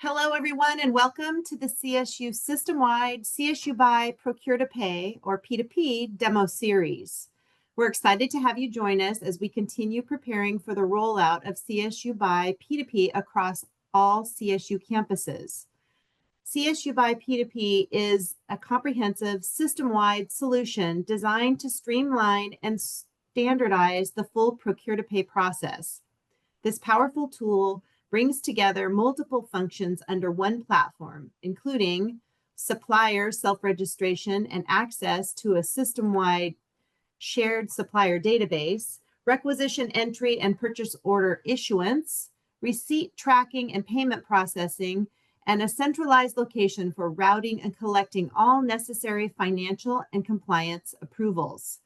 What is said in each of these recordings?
Hello, everyone, and welcome to the CSU system-wide CSUBUY Procure-to-Pay, or P2P, demo series. We're excited to have you join us as we continue preparing for the rollout of CSUBUY P2P across all CSU campuses. CSUBUY P2P is a comprehensive system-wide solution designed to streamline and standardize the full procure-to-pay process. This powerful tool brings together multiple functions under one platform, including supplier self-registration and access to a system-wide shared supplier database, requisition entry and purchase order issuance, receipt tracking and payment processing, and a centralized location for routing and collecting all necessary financial and compliance approvals.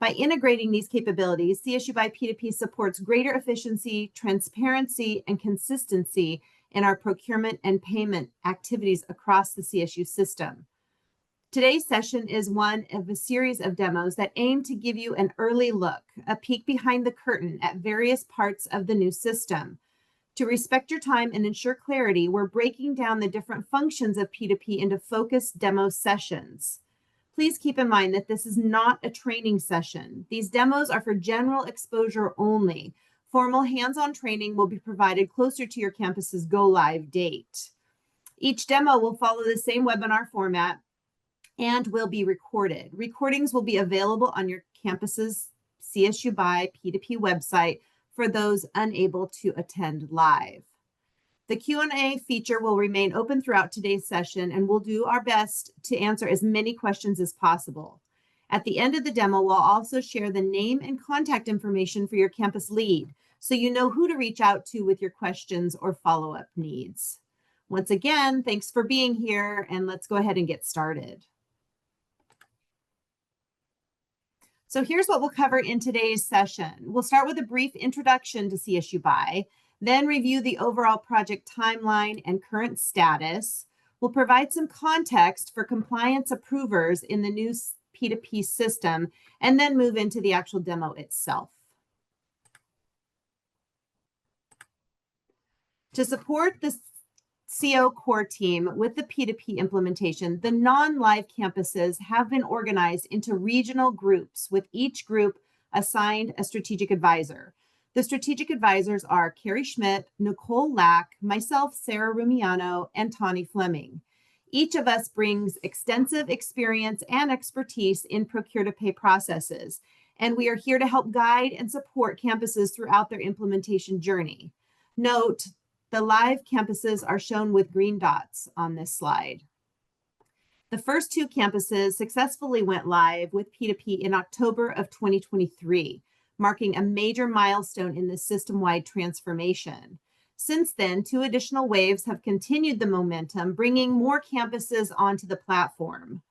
By integrating these capabilities, CSUBUY P2P supports greater efficiency, transparency, and consistency in our procurement and payment activities across the CSU system. Today's session is one of a series of demos that aim to give you an early look, a peek behind the curtain at various parts of the new system. To respect your time and ensure clarity, we're breaking down the different functions of P2P into focused demo sessions. Please keep in mind that this is not a training session. These demos are for general exposure only. Formal hands-on training will be provided closer to your campus's go-live date. Each demo will follow the same webinar format and will be recorded. Recordings will be available on your campus's CSUBUY P2P website for those unable to attend live. The Q&A feature will remain open throughout today's session, and we'll do our best to answer as many questions as possible. At the end of the demo, we'll also share the name and contact information for your campus lead, so you know who to reach out to with your questions or follow-up needs. Once again, thanks for being here, and let's go ahead and get started. So here's what we'll cover in today's session. We'll start with a brief introduction to CSUBUY, then review the overall project timeline and current status. We'll provide some context for compliance approvers in the new P2P system, and then move into the actual demo itself. To support the CO core team with the P2P implementation, the non-live campuses have been organized into regional groups, with each group assigned a strategic advisor. The strategic advisors are Carrie Schmidt, Nicole Lack, myself, Sarah Rumiano, and Tawny Fleming. Each of us brings extensive experience and expertise in procure-to-pay processes, and we are here to help guide and support campuses throughout their implementation journey. Note, the live campuses are shown with green dots on this slide. The first two campuses successfully went live with P2P in October of 2023. Marking a major milestone in the system-wide transformation. Since then, two additional waves have continued the momentum, bringing more campuses onto the platform.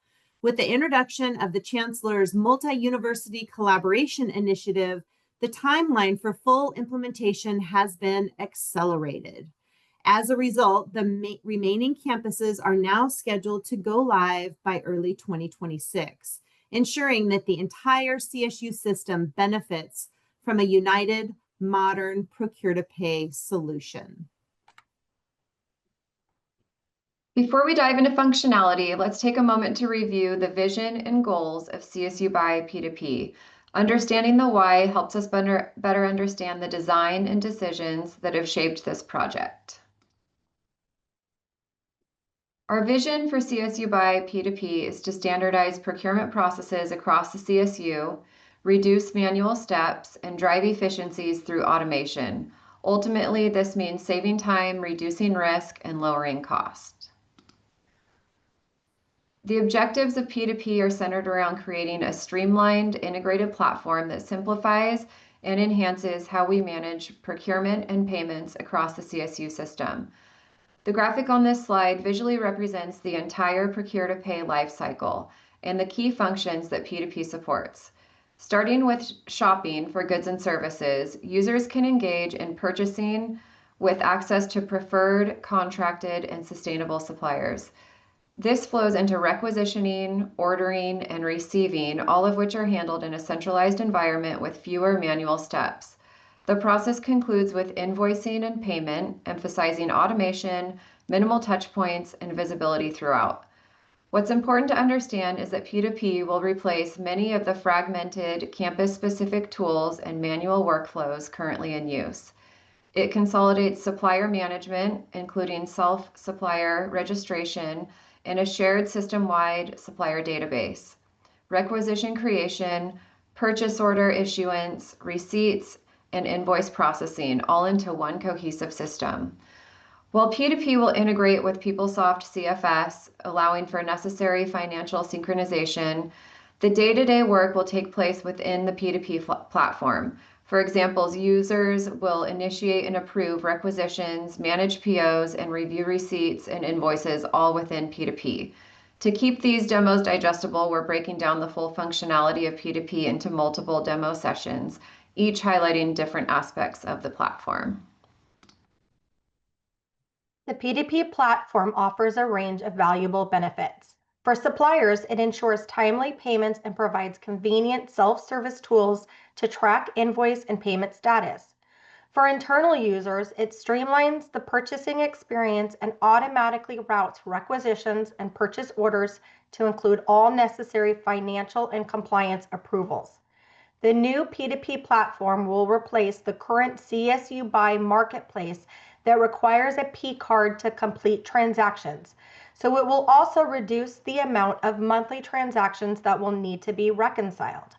With the introduction of the Chancellor's Multi-University Collaboration Initiative, the timeline for full implementation has been accelerated. As a result, the remaining campuses are now scheduled to go live by early 2026. Ensuring that the entire CSU system benefits from a united, modern procure-to-pay solution. Before we dive into functionality, let's take a moment to review the vision and goals of CSUBUY P2P. Understanding the why helps us better understand the design and decisions that have shaped this project. Our vision for CSUBUY P2P is to standardize procurement processes across the CSU, reduce manual steps, and drive efficiencies through automation. Ultimately, this means saving time, reducing risk, and lowering cost. The objectives of P2P are centered around creating a streamlined, integrated platform that simplifies and enhances how we manage procurement and payments across the CSU system. The graphic on this slide visually represents the entire procure-to-pay lifecycle and the key functions that P2P supports. Starting with shopping for goods and services, users can engage in purchasing with access to preferred, contracted, and sustainable suppliers. This flows into requisitioning, ordering, and receiving, all of which are handled in a centralized environment with fewer manual steps. The process concludes with invoicing and payment, emphasizing automation, minimal touch points, and visibility throughout. What's important to understand is that P2P will replace many of the fragmented campus-specific tools and manual workflows currently in use. It consolidates supplier management, including self-supplier registration, in a shared system-wide supplier database, requisition creation, purchase order issuance, receipts, and invoice processing, all into one cohesive system. While P2P will integrate with PeopleSoft CFS, allowing for necessary financial synchronization, the day-to-day work will take place within the P2P platform. For example, users will initiate and approve requisitions, manage POs, and review receipts and invoices all within P2P. To keep these demos digestible, we're breaking down the full functionality of P2P into multiple demo sessions, each highlighting different aspects of the platform. The P2P platform offers a range of valuable benefits. For suppliers, it ensures timely payments and provides convenient self-service tools to track invoice and payment status. For internal users, it streamlines the purchasing experience and automatically routes requisitions and purchase orders to include all necessary financial and compliance approvals. The new P2P platform will replace the current CSUBUY marketplace that requires a P card to complete transactions. So it will also reduce the amount of monthly transactions that will need to be reconciled.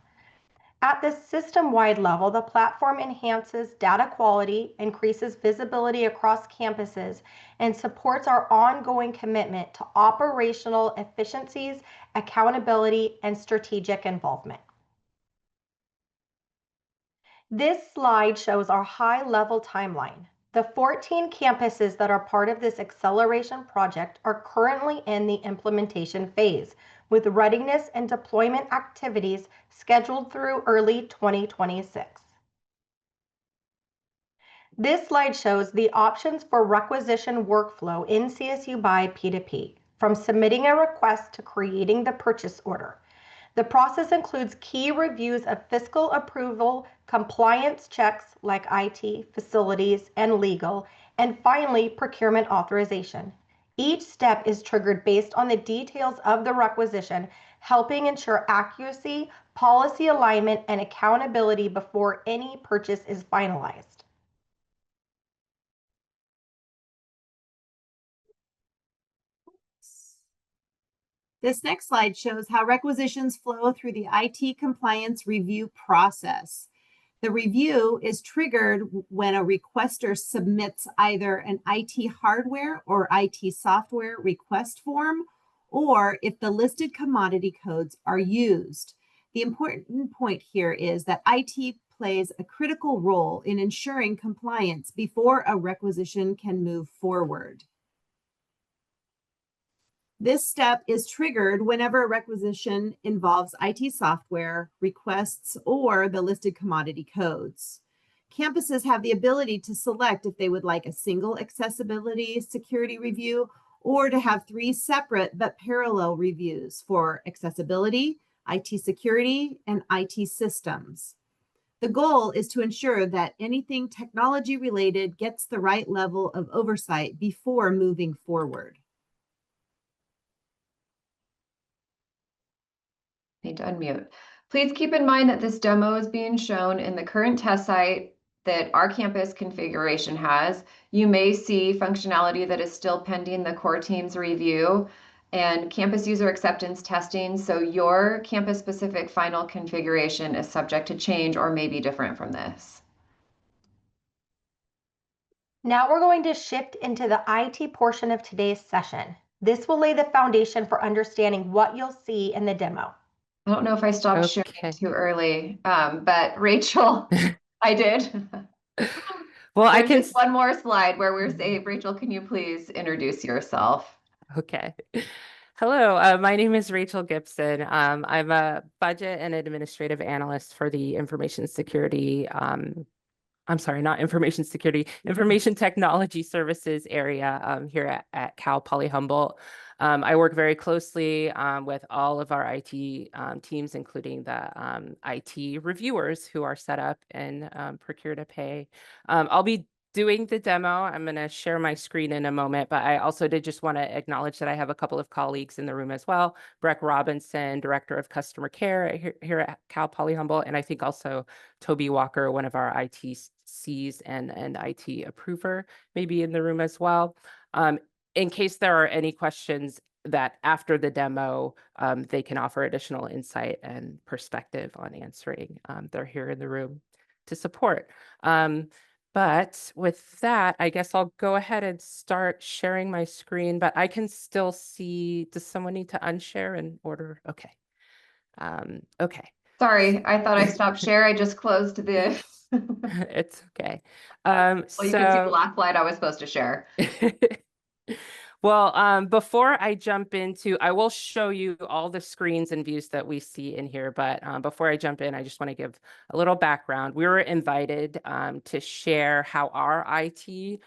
At the system-wide level, the platform enhances data quality, increases visibility across campuses, and supports our ongoing commitment to operational efficiencies, accountability, and strategic involvement. This slide shows our high-level timeline. The 14 campuses that are part of this acceleration project are currently in the implementation phase, with readiness and deployment activities scheduled through early 2026. This slide shows the options for requisition workflow in CSUBUY P2P, from submitting a request to creating the purchase order. The process includes key reviews of fiscal approval, compliance checks like IT, facilities, and legal, and finally, procurement authorization. Each step is triggered based on the details of the requisition, helping ensure accuracy, policy alignment, and accountability before any purchase is finalized. This next slide shows how requisitions flow through the IT compliance review process. The review is triggered when a requester submits either an IT hardware or IT software request form, or if the listed commodity codes are used. The important point here is that IT plays a critical role in ensuring compliance before a requisition can move forward. This step is triggered whenever a requisition involves IT software, requests, or the listed commodity codes. Campuses have the ability to select if they would like a single accessibility security review or to have 3 separate but parallel reviews for accessibility, IT security, and IT systems. The goal is to ensure that anything technology related gets the right level of oversight before moving forward. Need to unmute. Please keep in mind that this demo is being shown in the current test site that our campus configuration has. You may see functionality that is still pending the core team's review and campus user acceptance testing, so your campus-specific final configuration is subject to change or may be different from this. Now we're going to shift into the IT portion of today's session. This will lay the foundation for understanding what you'll see in the demo. I don't know if I stopped sharing too early, but Rachel, I did. Well, There's just one more slide where we're saying, Rachel, can you please introduce yourself? Okay. Hello, my name is Rachel Gibson. I'm a budget and administrative analyst for the information security. I'm sorry, not information security, information technology services area here at Cal Poly Humboldt. I work very closely with all of our IT teams, including the IT reviewers who are set up in Procure to Pay. I'll be doing the demo. I'm going to share my screen in a moment, but I also did just want to acknowledge that I have a couple of colleagues in the room as well. Breck Robinson, Director of Customer Care here at Cal Poly Humboldt, and I think also Toby Walker, one of our ITCs and IT approver, maybe in the room as well. In case there are any questions that after the demo, they can offer additional insight and perspective on answering. They're here in the room to support. But with that, I guess I'll go ahead and start sharing my screen, but I can still see, does someone need to unshare in order? Okay. Okay. Sorry, I thought I stopped share. I just closed the. It's okay. Well, you can see the So last slide I was supposed to share. well, before I jump into, I will show you all the screens and views that we see in here. But before I jump in, I just want to give a little background. We were invited to share how our IT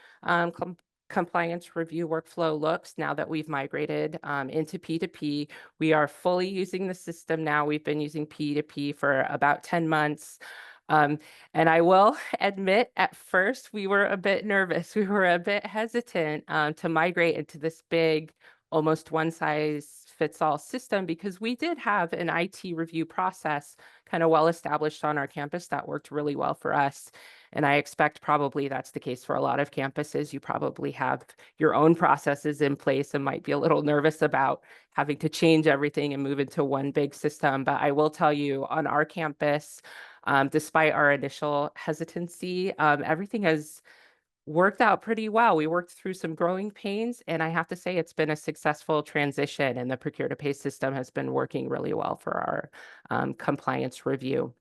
compliance review workflow looks now that we've migrated into P2P. We are fully using the system now. We've been using P2P for about 10 months. And I will admit, at first, we were a bit nervous. We were a bit hesitant to migrate into this big, almost one-size-fits-all system because we did have an IT review process kind of well established on our campus that worked really well for us. And I expect probably that's the case for a lot of campuses. You probably have your own processes in place and might be a little nervous about having to change everything and move into one big system. But I will tell you, on our campus, despite our initial hesitancy, everything has worked out pretty well. We worked through some growing pains, and I have to say it's been a successful transition, and the procure to pay system has been working really well for our compliance review.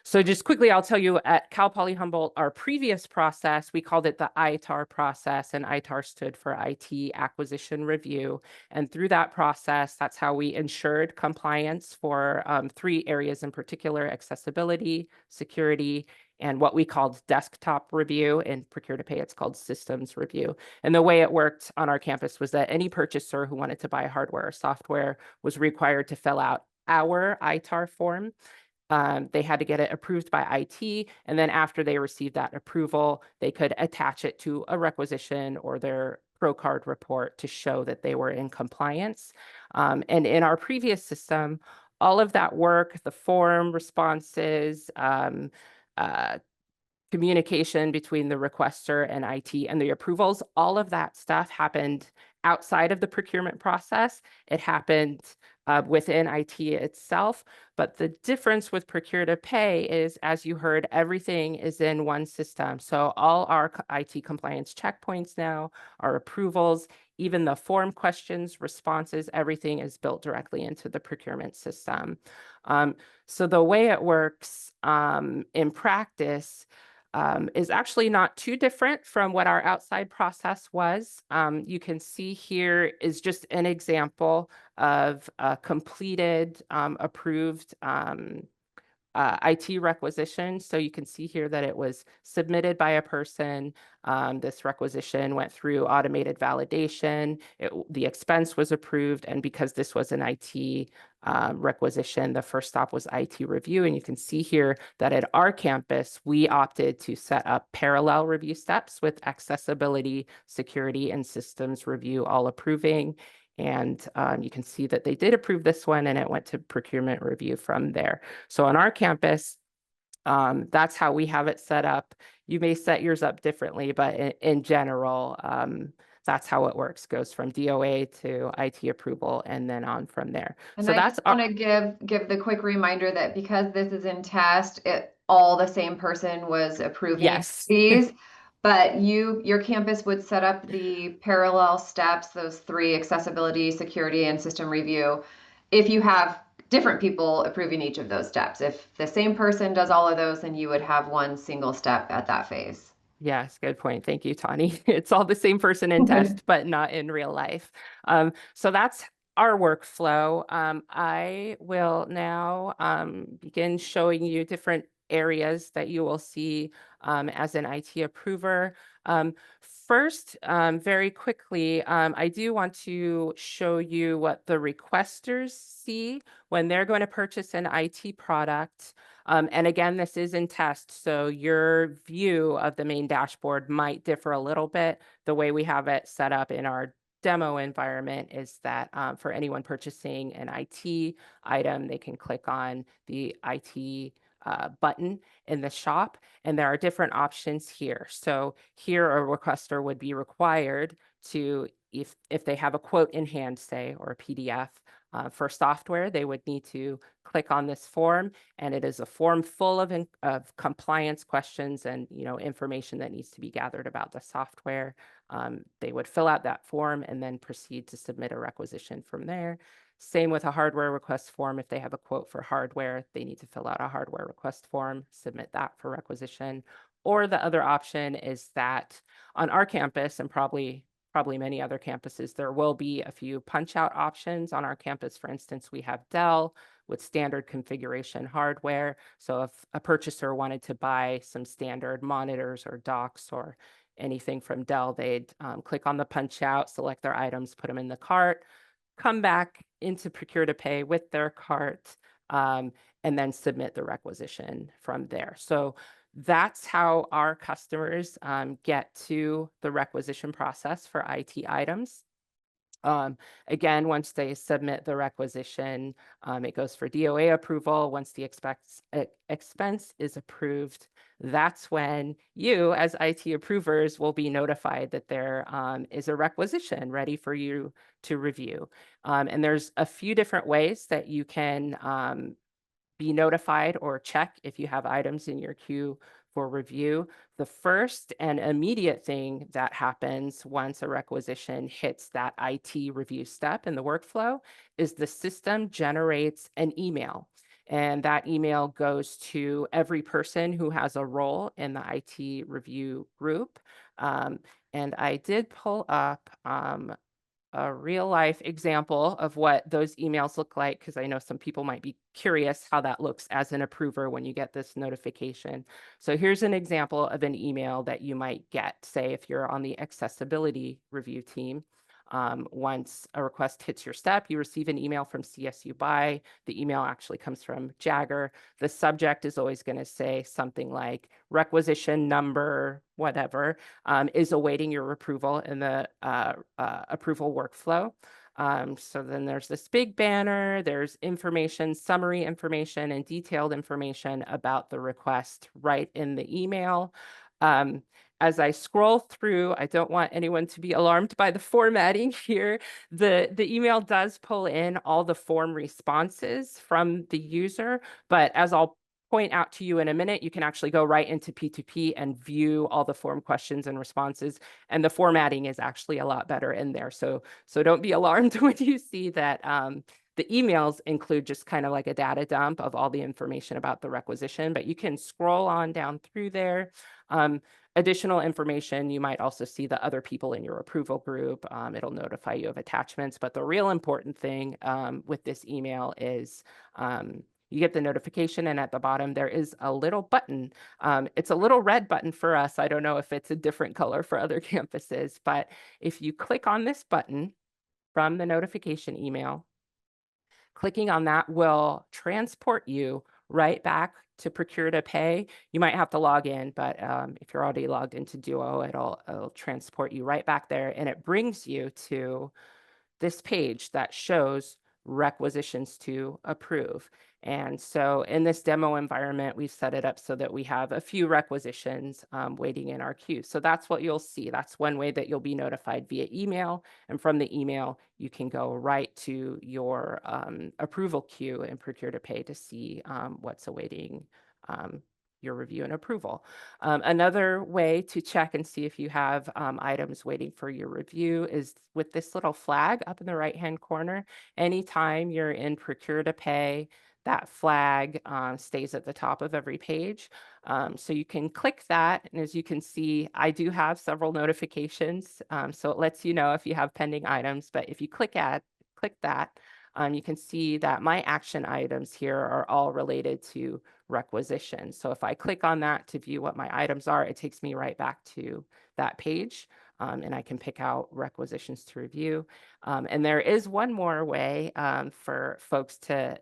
So just quickly, I'll tell you at Cal Poly Humboldt, our previous process, we called it the ITAR process, and ITAR stood for IT Acquisition Review. And through that process, that's how we ensured compliance for 3 areas in particular: accessibility, security, and what we called desktop review. In procure to pay, it's called systems review. And the way it worked on our campus was that any purchaser who wanted to buy hardware or software was required to fill out our ITAR form. They had to get it approved by IT, and then after they received that approval, they could attach it to a requisition or their ProCard report to show that they were in compliance. And in our previous system, all of that work, the form responses, communication between the requester and IT and the approvals, all of that stuff happened outside of the procurement process. It happened within IT itself. But the difference with procure to pay is, as you heard, everything is in one system. So all our IT compliance checkpoints now, our approvals, even the form questions, responses, everything is built directly into the procurement system. So the way it works in practice is actually not too different from what our outside process was. You can see here is just an example of a completed, approved IT requisition. So you can see here that it was submitted by a person. This requisition went through automated validation. The expense was approved. And because this was an IT requisition, the first stop was IT review. And you can see here that at our campus, we opted to set up parallel review steps with accessibility, security, and systems review all approving. And you can see that they did approve this one, and it went to procurement review from there. So on our campus, that's how we have it set up. You may set yours up differently, but in general, that's how it works. Goes from DOA to IT approval and then on from there. And so I that's just want to give the quick reminder that because this is in test, all the same person was approving yes. these. But your campus would set up the parallel steps, those 3: accessibility, security, and system review, if you have different people approving each of those steps. If the same person does all of those, then you would have one single step at that phase. Yes, good point. Thank you, Tani. It's all the same person in test, but not in real life. So that's our workflow. I will now begin showing you different areas that you will see as an IT approver. first, very quickly, I do want to show you what the requesters see when they're going to purchase an IT product. And again, this is in test, so your view of the main dashboard might differ a little bit. The way we have it set up in our demo environment is that for anyone purchasing an IT item, they can click on the IT button in the shop, and there are different options here. So here a requester would be required to, if they have a quote in hand, say, or a PDF for software, they would need to click on this form, and it is a form full of compliance questions and information that needs to be gathered about the software. They would fill out that form and then proceed to submit a requisition from there. Same with a hardware request form. If they have a quote for hardware, they need to fill out a hardware request form, submit that for requisition. Or the other option is that on our campus, and probably many other campuses, there will be a few punch out options. On our campus, for instance, we have Dell with standard configuration hardware. So if a purchaser wanted to buy some standard monitors or docks or anything from Dell, they'd click on the punch out, select their items, put them in the cart, come back into procure to pay with their cart, and then submit the requisition from there. So that's how our customers get to the requisition process for IT items. Again, once they submit the requisition, it goes for DOA approval. Once the expense is approved, that's when you, as IT approvers, will be notified that there is a requisition ready for you to review. And there's a few different ways that you can be notified or check if you have items in your queue for review. The first and immediate thing that happens once a requisition hits that IT review step in the workflow is the system generates an email. And that email goes to every person who has a role in the IT review group. And I did pull up a real life example of what those emails look like, because I know some people might be curious how that looks as an approver when you get this notification. So here's an example of an email that you might get, say, if you're on the accessibility review team. Once a request hits your step, you receive an email from CSUBUY. The email actually comes from Jagger. The subject is always going to say something like requisition number, whatever, is awaiting your approval in the approval workflow. So then there's this big banner, there's information, summary information, and detailed information about the request right in the email. As I scroll through, I don't want anyone to be alarmed by the formatting here. The email does pull in all the form responses from the user, but as I'll point out to you in a minute, you can actually go right into P2P and view all the form questions and responses, and the formatting is actually a lot better in there. So don't be alarmed when you see that the emails include just kind of like a data dump of all the information about the requisition, but you can scroll on down through there. Additional information, you might also see the other people in your approval group. It'll notify you of attachments, but the real important thing with this email is you get the notification, and at the bottom there is a little button. It's a little red button for us. I don't know if it's a different color for other campuses, but if you click on this button from the notification email, clicking on that will transport you right back to procure to pay. You might have to log in, but if you're already logged into Duo, it'll transport you right back there, and it brings you to this page that shows requisitions to approve. And so in this demo environment, we've set it up so that we have a few requisitions waiting in our queue. So that's what you'll see. That's one way that you'll be notified via email. And from the email, you can go right to your approval queue and procure to pay to see what's awaiting your review and approval. Another way to check and see if you have items waiting for your review is with this little flag up in the right-hand corner. Anytime you're in procure to pay, that flag stays at the top of every page. So you can click that. And as you can see, I do have several notifications. So it lets you know if you have pending items. But if you click that, you can see that my action items here are all related to requisition. So if I click on that to view what my items are, it takes me right back to that page. and I can pick out requisitions to review. And there is one more way for folks to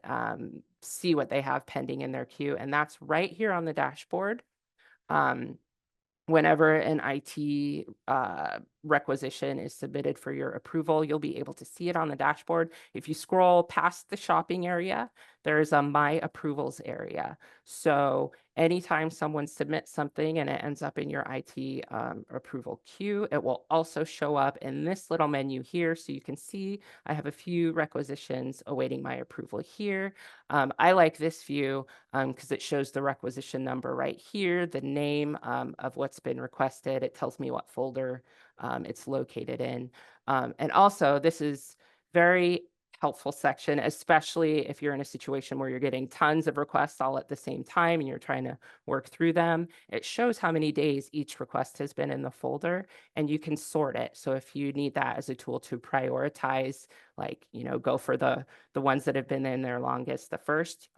see what they have pending in their queue, and that's right here on the dashboard. Whenever an IT requisition is submitted for your approval, you'll be able to see it on the dashboard. If you scroll past the shopping area, there's a My Approvals area. So anytime someone submits something and it ends up in your IT approval queue, it will also show up in this little menu here. So you can see I have a few requisitions awaiting my approval here. I like this view because it shows the requisition number right here, the name of what's been requested. It tells me what folder it's located in. And also, this is very helpful section, especially if you're in a situation where you're getting tons of requests all at the same time and you're trying to work through them. It shows how many days each request has been in the folder, and you can sort it. So if you need that as a tool to prioritize, like, go for the ones that have been in there longest, the first,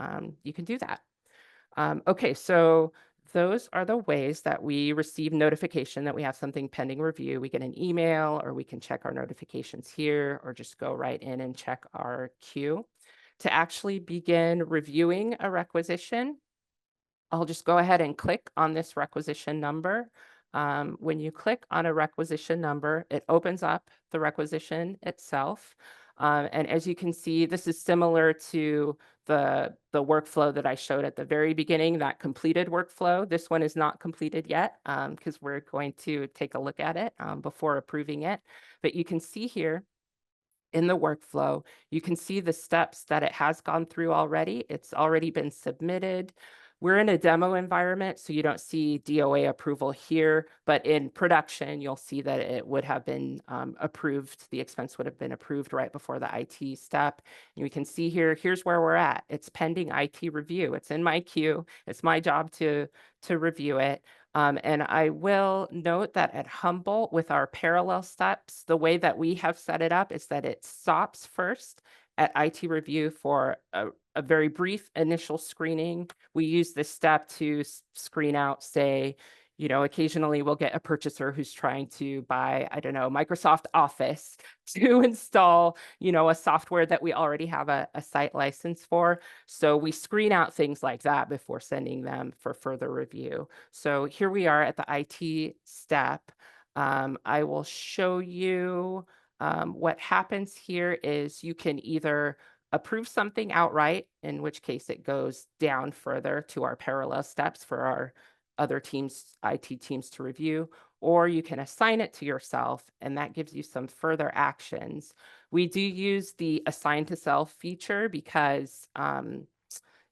you can do that. Okay, so those are the ways that we receive notification that we have something pending review. We get an email, or we can check our notifications here, or just go right in and check our queue. To actually begin reviewing a requisition, I'll just go ahead and click on this requisition number. When you click on a requisition number, it opens up the requisition itself. And as you can see, this is similar to the workflow that I showed at the very beginning, that completed workflow. This one is not completed yet because we're going to take a look at it before approving it. But you can see here in the workflow, you can see the steps that it has gone through already. It's already been submitted. We're in a demo environment, so you don't see DOA approval here, but in production, you'll see that it would have been approved. The expense would have been approved right before the IT step. And we can see here, here's where we're at. It's pending IT review. It's in my queue. It's my job to review it. And I will note that at Humboldt, with our parallel steps, the way that we have set it up is that it stops first at IT review for a very brief initial screening. We use this step to screen out, say, occasionally we'll get a purchaser who's trying to buy, I don't know, Microsoft Office to install, a software that we already have a site license for. So we screen out things like that before sending them for further review. So here we are at the IT step. I will show you what happens here is you can either approve something outright, in which case it goes down further to our parallel steps for our other teams, IT teams, to review, or you can assign it to yourself, and that gives you some further actions. We do use the assign to self feature because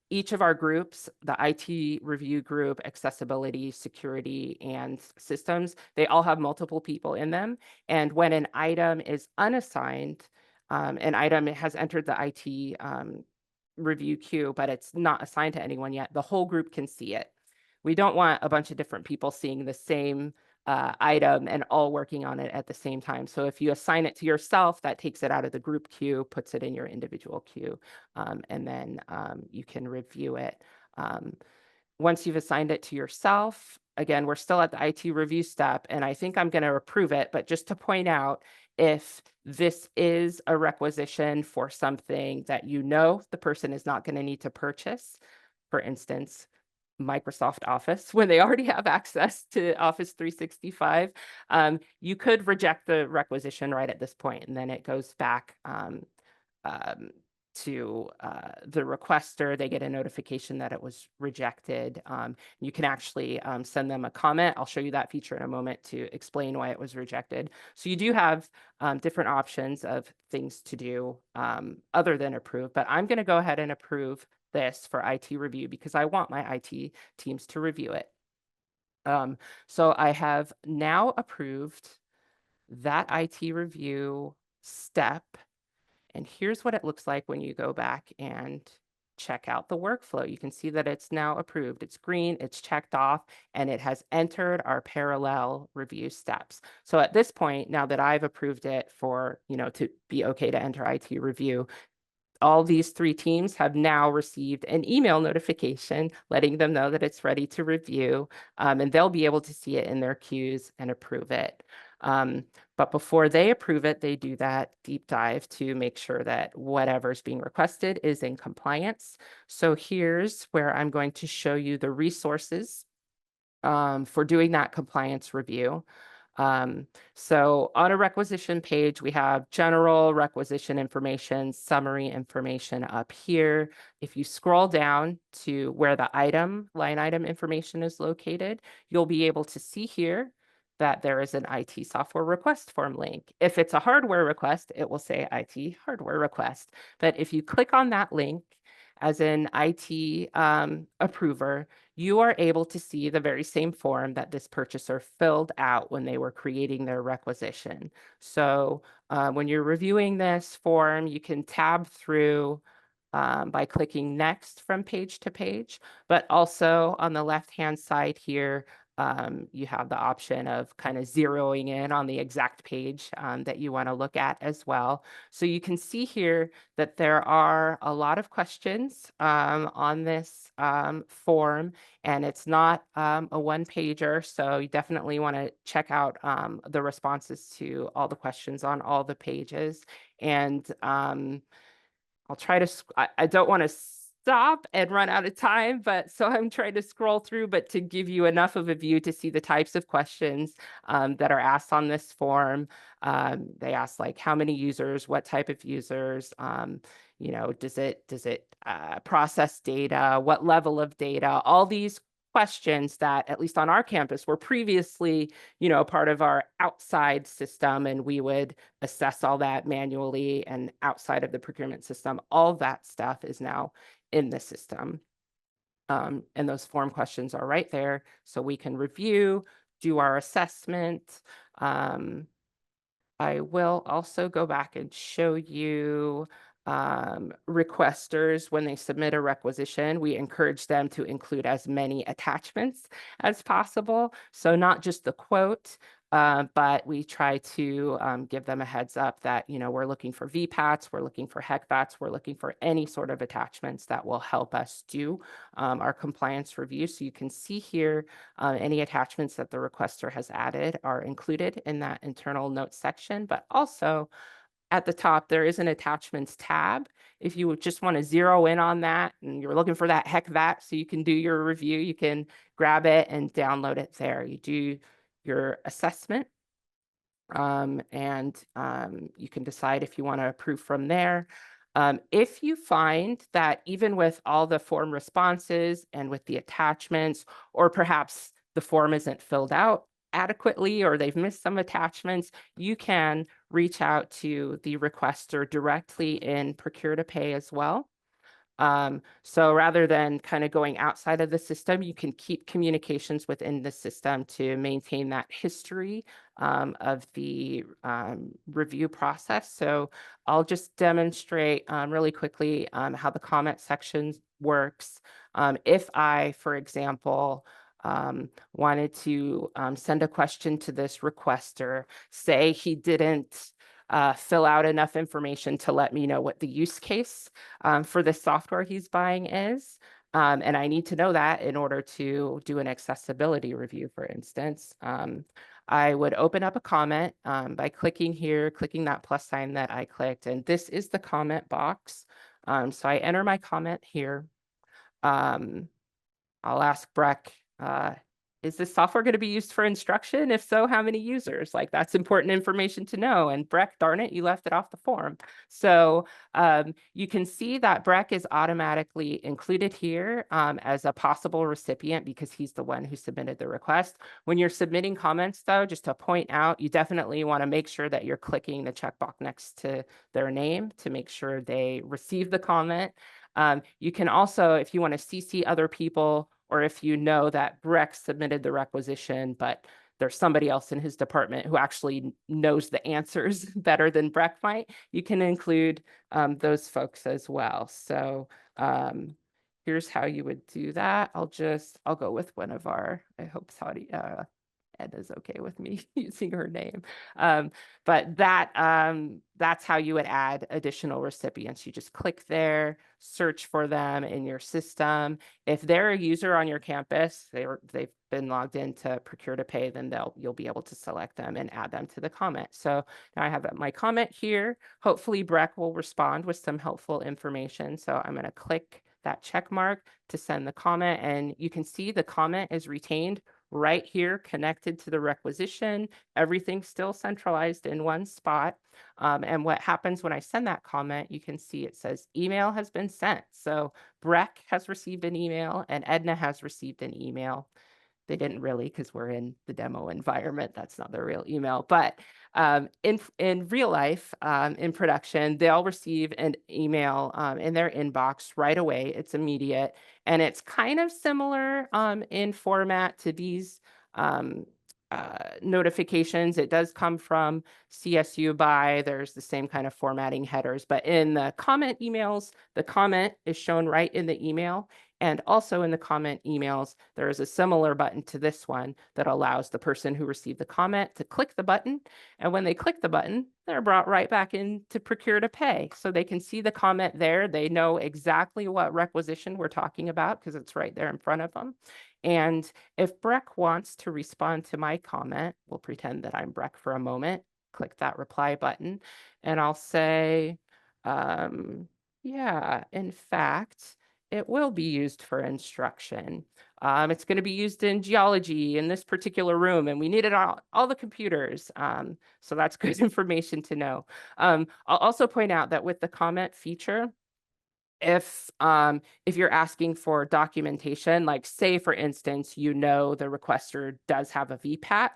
each of our groups, the IT review group, accessibility, security, and systems, they all have multiple people in them. And when an item is unassigned, an item has entered the IT review queue, but it's not assigned to anyone yet, the whole group can see it. We don't want a bunch of different people seeing the same item and all working on it at the same time. So if you assign it to yourself, that takes it out of the group queue, puts it in your individual queue, and then you can review it. Once you've assigned it to yourself, again, we're still at the IT review step, and I think I'm going to approve it, but just to point out, if this is a requisition for something that the person is not going to need to purchase, for instance, Microsoft Office, when they already have access to Office 365, you could reject the requisition right at this point, and then it goes back to the requester. They get a notification that it was rejected. You can actually send them a comment. I'll show you that feature in a moment to explain why it was rejected. So you do have different options of things to do other than approve, but I'm going to go ahead and approve this for IT review because I want my IT teams to review it. So I have now approved that IT review step. And here's what it looks like when you go back and check out the workflow. You can see that it's now approved. It's green, it's checked off, and it has entered our parallel review steps. So at this point, now that I've approved it for, to be okay to enter IT review, all these three teams have now received an email notification letting them know that it's ready to review, and they'll be able to see it in their queues and approve it. But before they approve it, they do that deep dive to make sure that whatever's being requested is in compliance. So here's where I'm going to show you the resources for doing that compliance review. So on a requisition page, we have general requisition information, summary information up here. If you scroll down to where the line item information is located, you'll be able to see here that there is an IT software request form link. If it's a hardware request, it will say IT hardware request. But if you click on that link as an IT approver, you are able to see the very same form that this purchaser filled out when they were creating their requisition. So when you're reviewing this form, you can tab through by clicking next from page to page, but also on the left-hand side here, you have the option of kind of zeroing in on the exact page that you want to look at as well. So you can see here that there are a lot of questions on this form, and it's not a one-pager. So you definitely want to check out the responses to all the questions on all the pages. And I'll try to, I don't want to stop and run out of time, but so I'm trying to scroll through, but to give you enough of a view to see the types of questions that are asked on this form. They ask like how many users, what type of users, you know, does it process data, what level of data, all these questions that at least on our campus were previously, you know, part of our outside system, and we would assess all that manually and outside of the procurement system. All that stuff is now in the system. And those form questions are right there, so we can review, do our assessment. I will also go back and show you requesters when they submit a requisition. We encourage them to include as many attachments as possible. So not just the quote, but we try to give them a heads up that, you know, we're looking for VPATs, we're looking for HECVATs, we're looking for any sort of attachments that will help us do our compliance review. So you can see here any attachments that the requester has added are included in that internal notes section, but also at the top, there is an attachments tab. If you just want to zero in on that and you're looking for that HECVAT so you can do your review, you can grab it and download it there. You do your assessment and you can decide if you want to approve from there. If you find that even with all the form responses and with the attachments, or perhaps the form isn't filled out adequately or they've missed some attachments, you can reach out to the requester directly in Procure to Pay as well. So rather than kind of going outside of the system, you can keep communications within the system to maintain that history of the review process. So I'll just demonstrate really quickly how the comment section works. If I, for example, wanted to send a question to this requester, say he didn't fill out enough information to let me know what the use case for the software he's buying is. And I need to know that in order to do an accessibility review, for instance. I would open up a comment by clicking here, clicking that plus sign that I clicked, and this is the comment box. So I enter my comment here. I'll ask Breck, is this software going to be used for instruction? If so, how many users? Like, that's important information to know. And Breck, darn it, you left it off the form. So you can see that Breck is automatically included here as a possible recipient because he's the one who submitted the request. When you're submitting comments, though, just to point out, you definitely want to make sure that you're clicking the checkbox next to their name to make sure they receive the comment. You can also, if you want to CC other people, or if you know that Breck submitted the requisition, but there's somebody else in his department who actually knows the answers better than Breck might, you can include those folks as well. So here's how you would do that. I'll go with one of our, I hope Saudi, Ed is okay with me using her name. But that that's how you would add additional recipients. You just click there, search for them in your system. If they're a user on your campus, they've been logged into Procure to Pay, then you'll be able to select them and add them to the comment. So now I have my comment here. Hopefully Breck will respond with some helpful information. So I'm going to click that check mark to send the comment, and you can see the comment is retained right here, connected to the requisition. Everything's still centralized in one spot. And what happens when I send that comment, you can see it says email has been sent. So Breck has received an email and Edna has received an email. They didn't really, because we're in the demo environment. That's not their real email. But in real life, in production, they'll receive an email in their inbox right away. It's immediate, and it's kind of similar in format to these notifications. It does come from CSUBUY. There's the same kind of formatting headers, but in the comment emails, the comment is shown right in the email. And also in the comment emails, there is a similar button to this one that allows the person who received the comment to click the button. And when they click the button, they're brought right back into Procure to Pay. So they can see the comment there. They know exactly what requisition we're talking about because it's right there in front of them. And if Breck wants to respond to my comment, we'll pretend that I'm Breck for a moment, click that reply button, and I'll say, yeah, in fact, it will be used for instruction. It's going to be used in geology in this particular room, and we needed all the computers. So that's good information to know. I'll also point out that with the comment feature, if you're asking for documentation, like say, for instance, the requester does have a VPAT,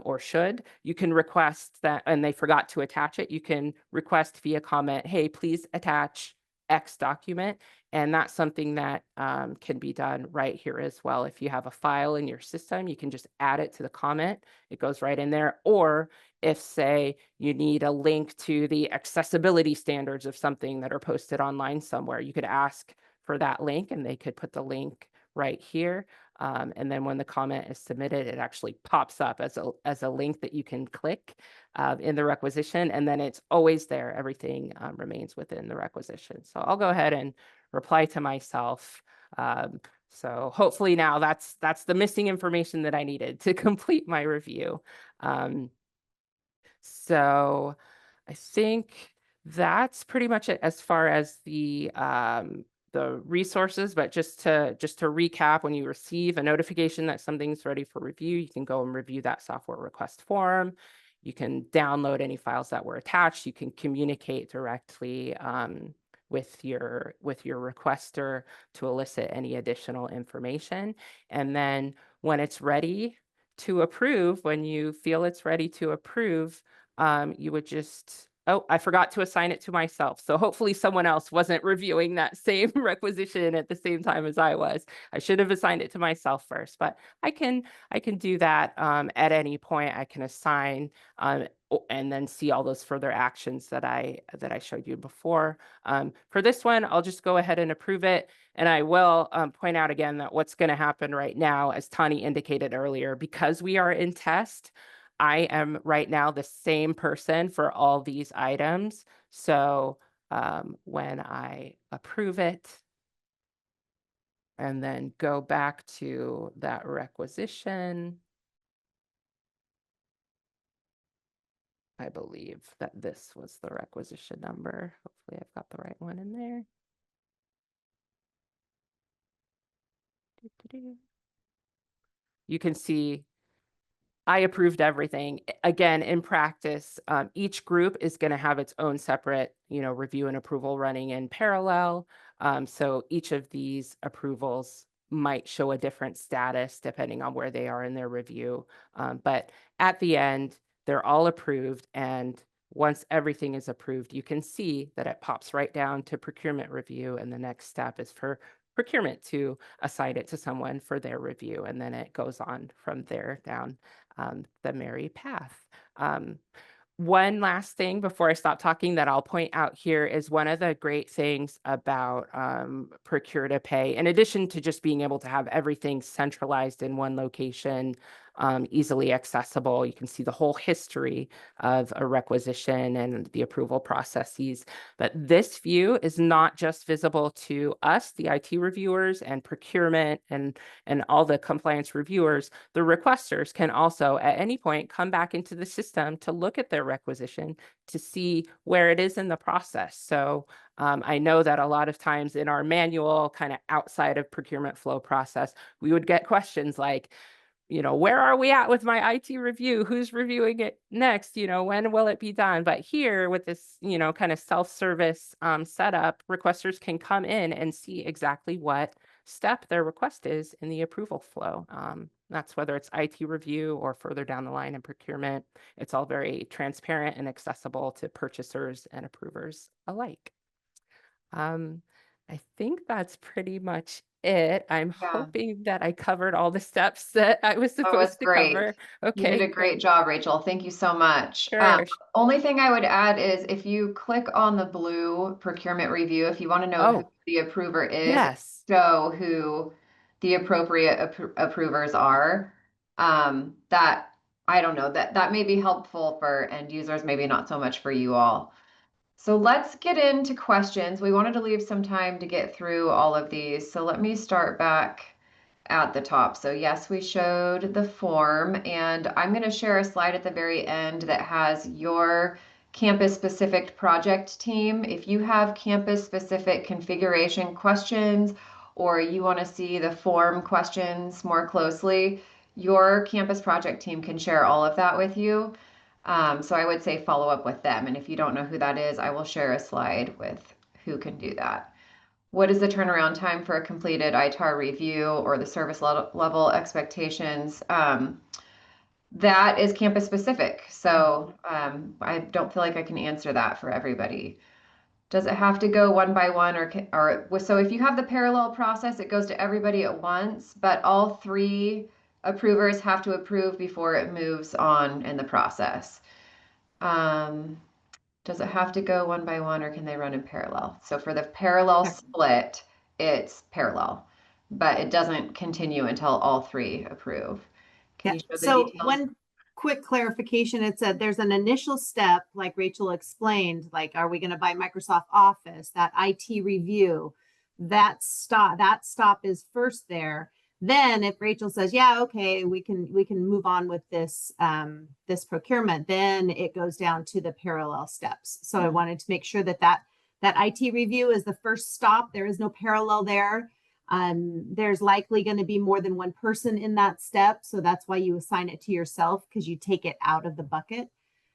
or should, you can request that, and they forgot to attach it, you can request via comment, hey, please attach X document. And that's something that can be done right here as well. If you have a file in your system, you can just add it to the comment. It goes right in there. Or if, say, you need a link to the accessibility standards of something that are posted online somewhere, you could ask for that link and they could put the link right here. And then when the comment is submitted, it actually pops up as a link that you can click in the requisition, and then it's always there. Everything remains within the requisition. So I'll go ahead and reply to myself. So hopefully now that's the missing information that I needed to complete my review. So I think that's pretty much it as far as the resources, but just to recap, when you receive a notification that something's ready for review, you can go and review that software request form. You can download any files that were attached. You can communicate directly with your requester to elicit any additional information. And then when it's ready to approve, when you feel it's ready to approve, you would just, oh, I forgot to assign it to myself. So hopefully someone else wasn't reviewing that same requisition at the same time as I was. I should have assigned it to myself first, but I can do that at any point. I can assign and then see all those further actions that I showed you before. For this one, I'll just go ahead and approve it. And I will point out again that what's going to happen right now, as Tani indicated earlier, because we are in test, I am right now the same person for all these items. So when I approve it and then go back to that requisition, I believe that this was the requisition number. Hopefully I've got the right one in there. You can see I approved everything. Again, in practice, each group is going to have its own separate, review and approval running in parallel. So each of these approvals might show a different status depending on where they are in their review. But at the end, they're all approved. And once everything is approved, you can see that it pops right down to procurement review. And the next step is for procurement to assign it to someone for their review. And then it goes on from there down the merry path. One last thing before I stop talking that I'll point out here is one of the great things about Procure to Pay, in addition to just being able to have everything centralized in one location, easily accessible. You can see the whole history of a requisition and the approval processes. But this view is not just visible to us, the IT reviewers and procurement and all the compliance reviewers. The requesters can also at any point come back into the system to look at their requisition to see where it is in the process. So I know that a lot of times in our manual, kind of outside of procurement flow process, we would get questions like, where are we at with my IT review? Who's reviewing it next? When will it be done? But here with this, kind of self-service setup, requesters can come in and see exactly what step their request is in the approval flow. That's whether it's IT review or further down the line in procurement. It's all very transparent and accessible to purchasers and approvers alike. I think that's pretty much it. I'm Yeah. hoping that I covered all the steps that I was That was supposed to great. cover. You did Okay, a great job, Rachel. Thank you so much. sure. Only thing I would add is if you click on the blue procurement review, if you want to know who Oh, the approver is, yes. show who the appropriate approvers are. That I don't know, that may be helpful for end users, maybe not so much for you all. So let's get into questions. We wanted to leave some time to get through all of these. So let me start back at the top. So yes, we showed the form, and I'm going to share a slide at the very end that has your campus-specific project team. If you have campus-specific configuration questions, or you want to see the form questions more closely, your campus project team can share all of that with you. So I would say follow up with them. And if you don't know who that is, I will share a slide with who can do that. What is the turnaround time for a completed ITAR review or the service level expectations? That is campus specific. So I don't feel like I can answer that for everybody. Does it have to go one by one or so if you have the parallel process, it goes to everybody at once, but all three approvers have to approve before it moves on in the process. Does it have to go one by one or can they run in parallel? So for the parallel split, it's parallel, but it doesn't continue until all three approve. Can you show the So details? one quick clarification, it said there's an initial step, like Rachel explained, like, are we going to buy Microsoft Office, that IT review, that stop is first there. Then if Rachel says, yeah, okay, we can move on with this this procurement, then it goes down to the parallel steps. So I wanted to make sure that that IT review is the first stop. There is no parallel there. There's likely going to be more than one person in that step. So that's why you assign it to yourself, because you take it out of the bucket.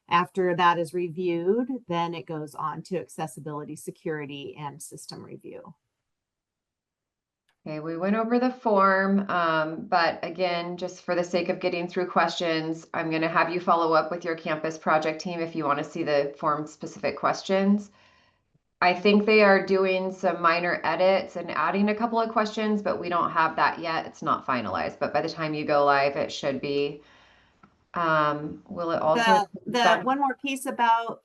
After that is reviewed, then it goes on to accessibility, security, and system review. Okay, we went over the form, but again, just for the sake of getting through questions, I'm going to have you follow up with your campus project team if you want to see the form specific questions. I think they are doing some minor edits and adding a couple of questions, but we don't have that yet. It's not finalized, but by the time you go live, it should be. Will it also? The one more piece about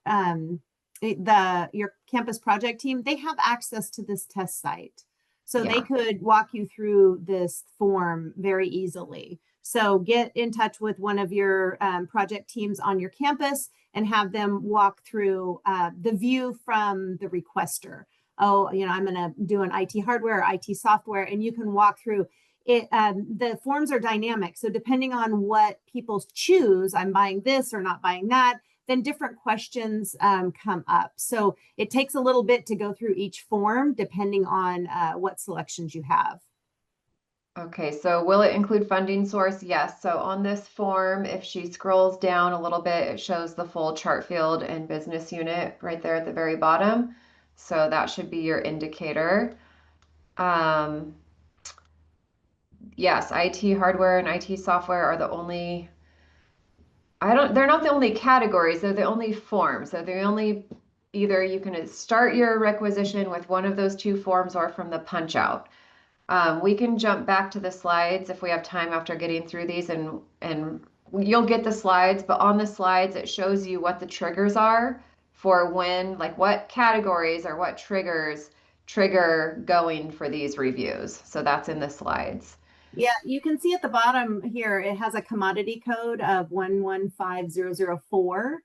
your campus project team, they have access to this test site. So they could walk you through this form very easily. So get in touch with one of your project teams on your campus and have them walk through the view from the requester. Oh, I'm going to do an IT hardware or IT software, and you can walk through it. The forms are dynamic. So depending on what people choose, I'm buying this or not buying that, then different questions come up. So it takes a little bit to go through each form depending on what selections you have. Okay, so will it include funding source? Yes. So on this form, if she scrolls down a little bit, it shows the full chart field and business unit right there at the very bottom. So that should be your indicator. Yes, IT hardware and IT software are the only, they're not the only categories, they're the only forms. So they're the only, either you can start your requisition with one of those two forms or from the punch out. We can jump back to the slides if we have time after getting through these, and you'll get the slides, but on the slides it shows you what the triggers are for when, like what categories or what triggers trigger going for these reviews. So that's in the slides. Yeah, you can see at the bottom here, it has a commodity code of 115004.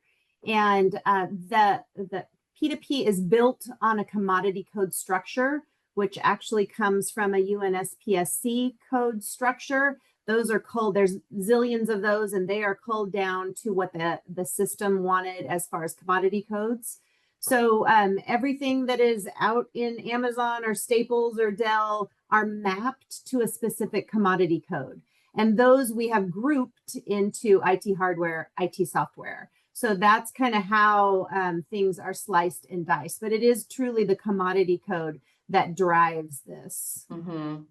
And the P2P is built on a commodity code structure, which actually comes from a UNSPSC code structure. Those are culled, there's zillions of those, and they are culled down to what the system wanted as far as commodity codes. So everything that is out in Amazon or Staples or Dell are mapped to a specific commodity code. And those we have grouped into IT hardware, IT software. So that's kind of how things are sliced and diced. But it is truly the commodity code that drives this. Mm-hmm.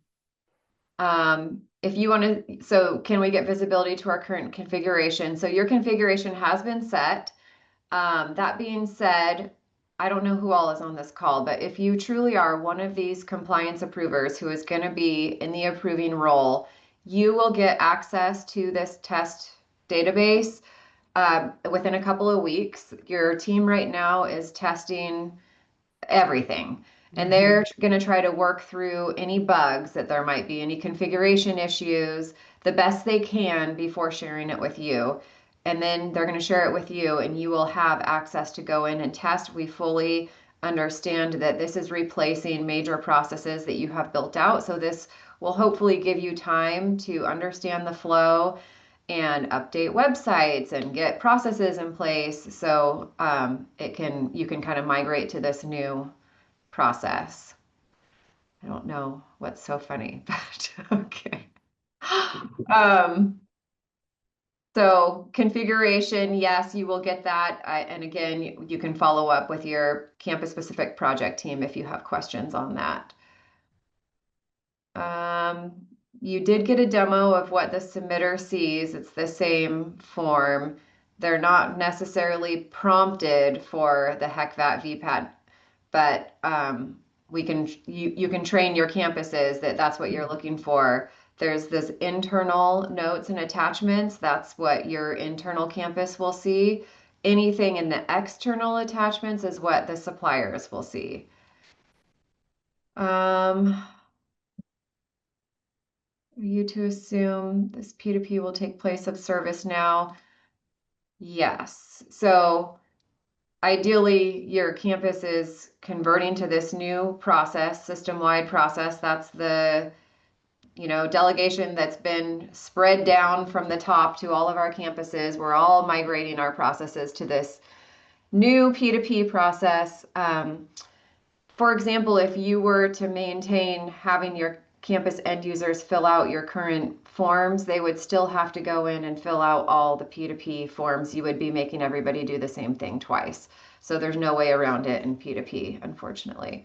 If you want to, so can we get visibility to our current configuration? So your configuration has been set. That being said, I don't know who all is on this call, but if you truly are one of these compliance approvers who is going to be in the approving role, you will get access to this test database within a couple of weeks. Your team right now is testing everything. And they're going to try to work through any bugs that there might be, any configuration issues, the best they can before sharing it with you. And then they're going to share it with you, and you will have access to go in and test. We fully understand that this is replacing major processes that you have built out. So this will hopefully give you time to understand the flow and update websites and get processes in place. So you can kind of migrate to this new process. I don't know what's so funny, but okay. So configuration, yes, you will get that. And again, you can follow up with your campus specific project team if you have questions on that. You did get a demo of what the submitter sees. It's the same form. They're not necessarily prompted for the HECVAT VPAT, but you can train your campuses that that's what you're looking for. There's this internal notes and attachments. That's what your internal campus will see. Anything in the external attachments is what the suppliers will see. You to assume this P2P will take place of service now? Yes. So ideally, your campus is converting to this new process, system-wide process. That's the delegation that's been spread down from the top to all of our campuses. We're all migrating our processes to this new P2P process. For example, if you were to maintain having your campus end users fill out your current forms, they would still have to go in and fill out all the P2P forms. You would be making everybody do the same thing twice. So there's no way around it in P2P, unfortunately.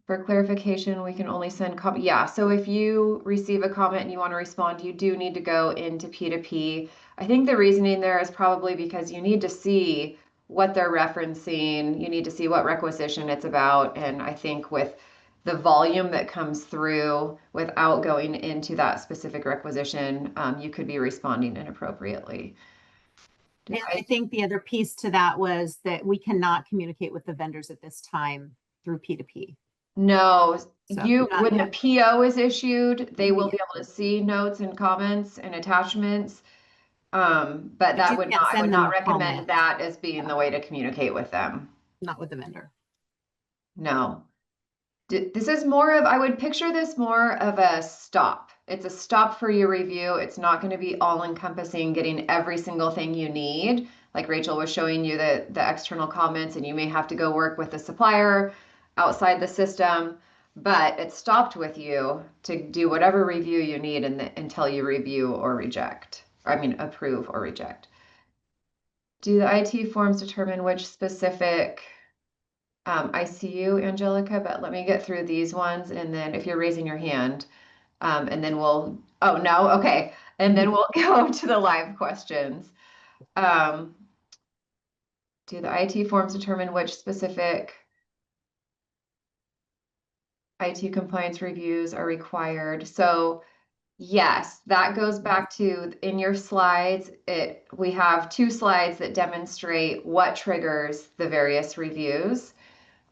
For clarification, we can only send yeah, so if you receive a comment and you want to respond, you do need to go into P2P. I think the reasoning there is probably because you need to see what they're referencing, you need to see what requisition it's about, and I think with the volume that comes through without going into that specific requisition, you could be responding inappropriately. And I think the other piece to that was that we cannot communicate with the vendors at this time through P2P. No, So when the PO is issued, they will be able to see notes and comments and attachments. But I would not recommend that as being the way to communicate with them. Not with the vendor. No. This is more of, I would picture this more of a stop. It's a stop for your review. It's not going to be all encompassing, getting every single thing you need. Like Rachel was showing you the external comments, and you may have to go work with the supplier outside the system, but it stopped with you to do whatever review you need until you review or reject. Approve or reject. Do the IT forms determine which specific, I see you, Angelica, but let me get through these ones, and then if you're raising your hand, and then oh no, okay, and then we'll go to the live questions. Do the IT forms determine which specific IT compliance reviews are required? So yes, that goes back to in your slides. We have 2 slides that demonstrate what triggers the various reviews.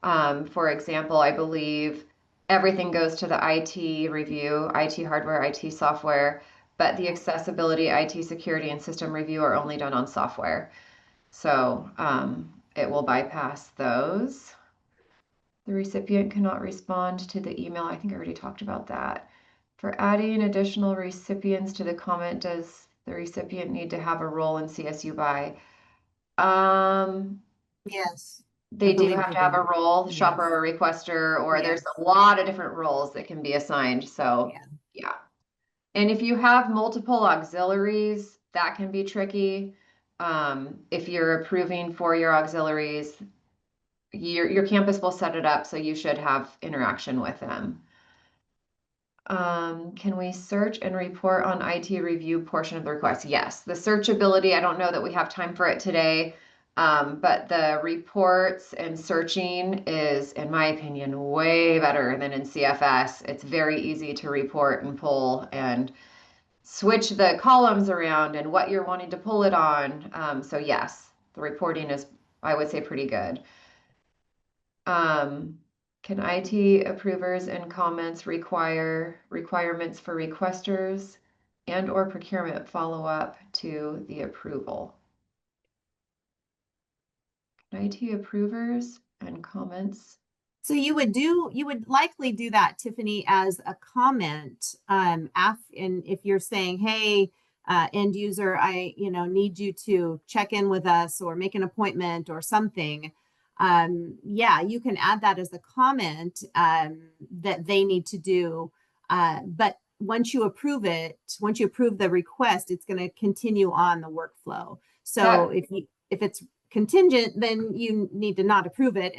For example, I believe everything goes to the IT review, IT hardware, IT software, but the accessibility, IT security, and system review are only done on software. So it will bypass those. The recipient cannot respond to the email. I think I already talked about that. For adding additional recipients to the comment, does the recipient need to have a role in CSUBUY? Yes. They do believe have they to have a do. role, Yes. shopper or requester, or there's Yes. a lot of different roles that can be assigned. So, Yeah. yeah. And if you have multiple auxiliaries, that can be tricky. If you're approving for your auxiliaries, your campus will set it up so you should have interaction with them. Can we search and report on IT review portion of the request? Yes, the searchability, I don't know that we have time for it today, but the reports and searching is, in my opinion, way better than in CFS. It's very easy to report and pull and switch the columns around and what you're wanting to pull it on. So yes, the reporting is, I would say, pretty good. Can IT approvers and comments require requirements for requesters and or procurement follow up to the approval? Can IT approvers and comments? So you would likely do that, Tiffany, as a comment. And if you're saying, hey, end user, I need you to check in with us or make an appointment or something. Yeah, you can add that as a comment that they need to do. But once you approve the request, it's going to continue on the workflow. So if it's contingent, then you need to not approve it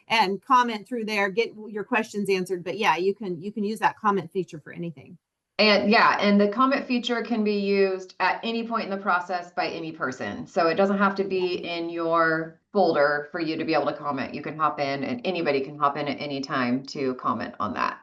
and comment through there, get your questions answered. But yeah, you can use that comment feature for anything. And yeah, and the comment feature can be used at any point in the process by any person. So it doesn't have to be in your folder for you to be able to comment. You can hop in and anybody can hop in at any time to comment on that.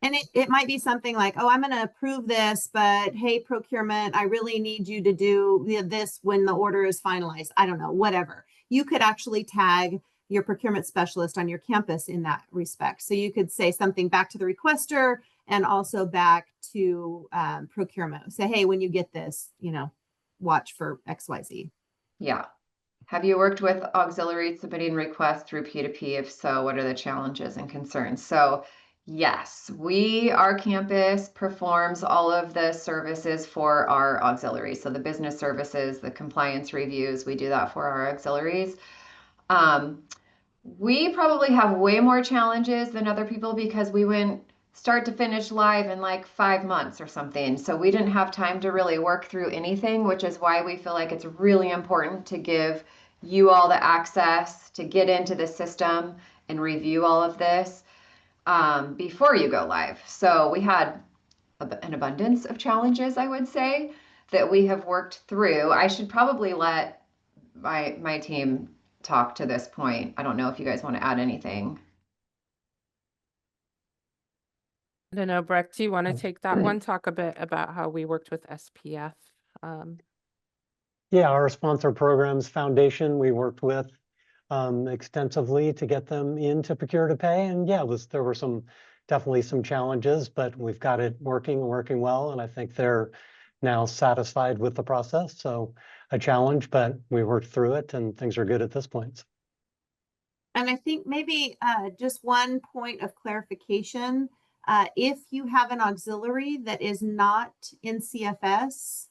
And it might be something like, oh, I'm going to approve this, but hey, procurement, I really need you to do this when the order is finalized. I don't know, whatever. You could actually tag your procurement specialist on your campus in that respect. So you could say something back to the requester and also back to procurement. Say, hey, when you get this, watch for XYZ. Yeah. Have you worked with auxiliaries submitting requests through P2P? If so, what are the challenges and concerns? So yes, our campus performs all of the services for our auxiliaries. So the business services, the compliance reviews, we do that for our auxiliaries. We probably have way more challenges than other people because we went start to finish live in like 5 months or something. So we didn't have time to really work through anything, which is why we feel like it's really important to give you all the access to get into the system and review all of this before you go live. So we had an abundance of challenges, I would say, that we have worked through. I should probably let my team talk to this point. I don't know if you guys want to add anything. I don't know, Breck, do you want to take that one? Talk a bit about how we worked with SPF. Yeah, our sponsor programs foundation, we worked with extensively to get them into procure to pay. And yeah, there were definitely some challenges, but we've got it working well. And I think they're now satisfied with the process. So a challenge, but we worked through it and things are good at this point. And I think maybe just one point of clarification. If you have an auxiliary that is not in CFS,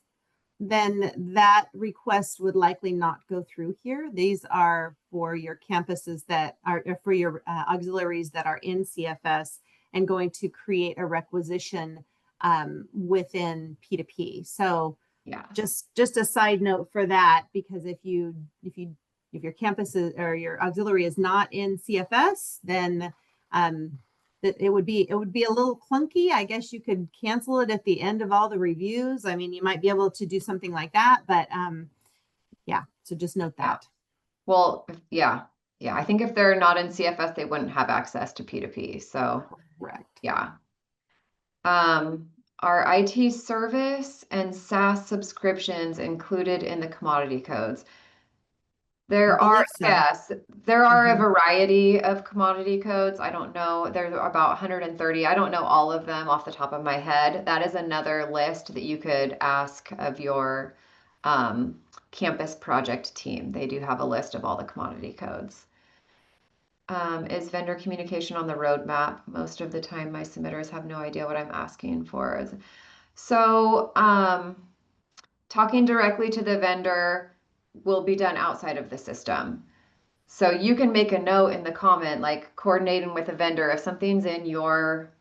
then that request would likely not go through here. These are for your campuses that are for your auxiliaries that are in CFS and going to create a requisition within P2P. So Yeah. Just a side note for that, because if your campus or your auxiliary is not in CFS, then it would be a little clunky. I guess you could cancel it at the end of all the reviews. I mean, you might be able to do something like that, but yeah, so just note that. Well, yeah. I think if they're not in CFS, they wouldn't have access to P2P. So Correct. yeah. Are IT service and SaaS subscriptions included in the commodity codes? There I are, believe so. yes, there are a Mhm. variety of commodity codes. I don't know. There's about 130. I don't know all of them off the top of my head. That is another list that you could ask of your campus project team. They do have a list of all the commodity codes. Is vendor communication on the roadmap? Most of the time, my submitters have no idea what I'm asking for. So, talking directly to the vendor will be done outside of the system. So you can make a note in the comment, like coordinating with a vendor. If something's in your,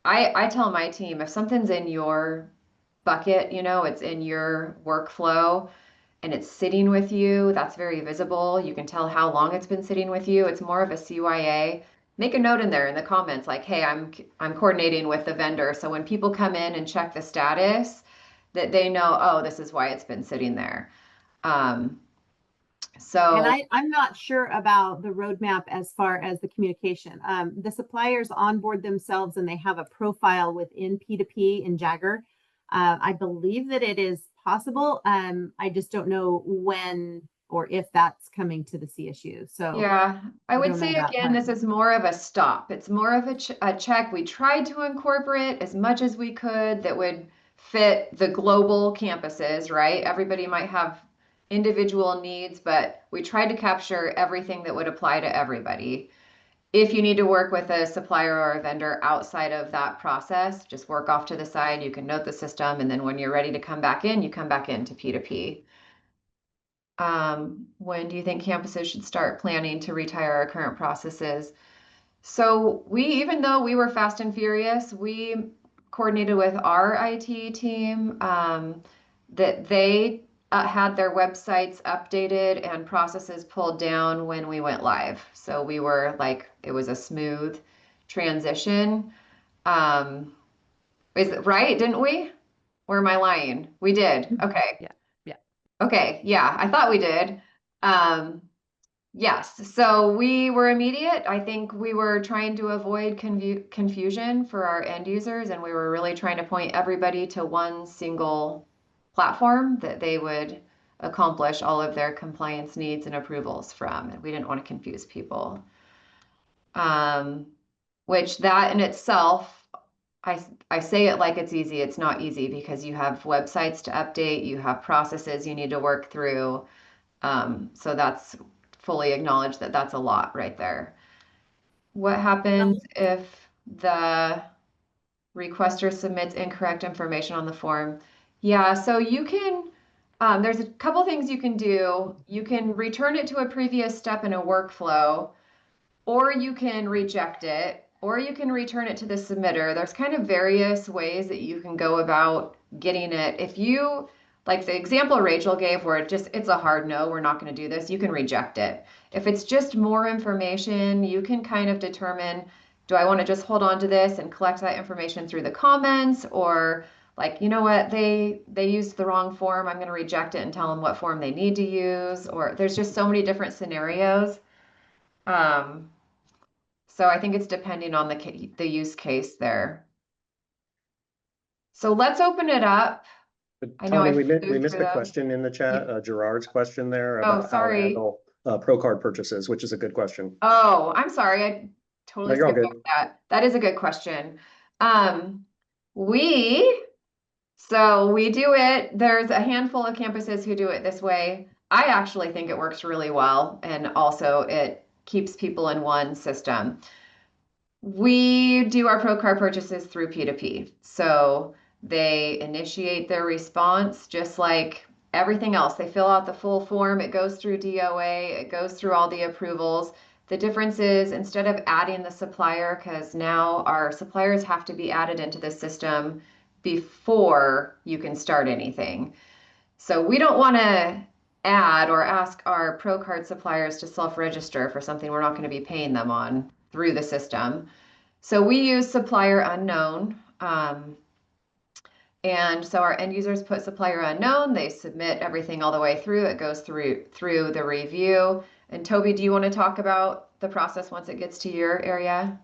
I tell my team, if something's in your bucket, you know, it's in your workflow and it's sitting with you, that's very visible. You can tell how long it's been sitting with you. It's more of a CYA. Make a note in there in the comments, like, hey, I'm coordinating with the vendor. So when people come in and check the status, that they know, oh, this is why it's been sitting there. And So I'm not sure about the roadmap as far as the communication. The suppliers onboard themselves and they have a profile within P2P in Jagger. I believe that it is possible. I just don't know when or if that's coming to the CSU. So yeah, I would don't know say that again, part. this is more of a stop. It's more of a check. We tried to incorporate as much as we could that would fit the global campuses, right? Everybody might have individual needs, but we tried to capture everything that would apply to everybody. If you need to work with a supplier or a vendor outside of that process, just work off to the side. You can note the system, and then when you're ready to come back in, you come back into P2P. When do you think campuses should start planning to retire our current processes? So even though we were fast and furious, we coordinated with our IT team that they had their websites updated and processes pulled down when we went live. So we were like, it was a smooth transition. Is it right? Didn't we? Or am I lying? We did. Okay. Yeah. Yeah. Okay. Yeah, I thought we did. Um, Yes, so we were immediate. I think we were trying to avoid confusion for our end users, and we were really trying to point everybody to one single platform that they would accomplish all of their compliance needs and approvals from. And we didn't want to confuse people. Which that in itself, I say it like it's easy. It's not easy because you have websites to update, you have processes you need to work through. So that's fully acknowledged that that's a lot right there. What happens if the requester submits incorrect information on the form? Yeah, so you can, there's a couple things you can do. You can return it to a previous step in a workflow, or you can reject it, or you can return it to the submitter. There's kind of various ways that you can go about getting it. If you, like the example Rachel gave where it's a hard no, we're not going to do this, you can reject it. If it's just more information, you can kind of determine, do I want to just hold on to this and collect that information through the comments, or like, you know what, they used the wrong form, I'm going to reject it and tell them what form they need to use, or there's just so many different scenarios. So I think it's depending on the use case there. So let's open it up. I know Tony, I we flew missed through a them. question in the chat, Gerard's question there Oh, about how to sorry. handle pro card purchases, which is a good question. Oh, I'm sorry. I No, totally you're all skipped good. over that. That is a good question. So we do it. There's a handful of campuses who do it this way. I actually think it works really well, and also it keeps people in one system. We do our pro card purchases through P2P. So they initiate their response just like everything else. They fill out the full form, it goes through DOA, it goes through all the approvals. The difference is instead of adding the supplier, because now our suppliers have to be added into the system before you can start anything. So we don't want to add or ask our pro card suppliers to self-register for something we're not going to be paying them on through the system. So we use supplier unknown. And so our end users put supplier unknown, they submit everything all the way through, it goes through the review. And Toby, do you want to talk about the process once it gets to your area?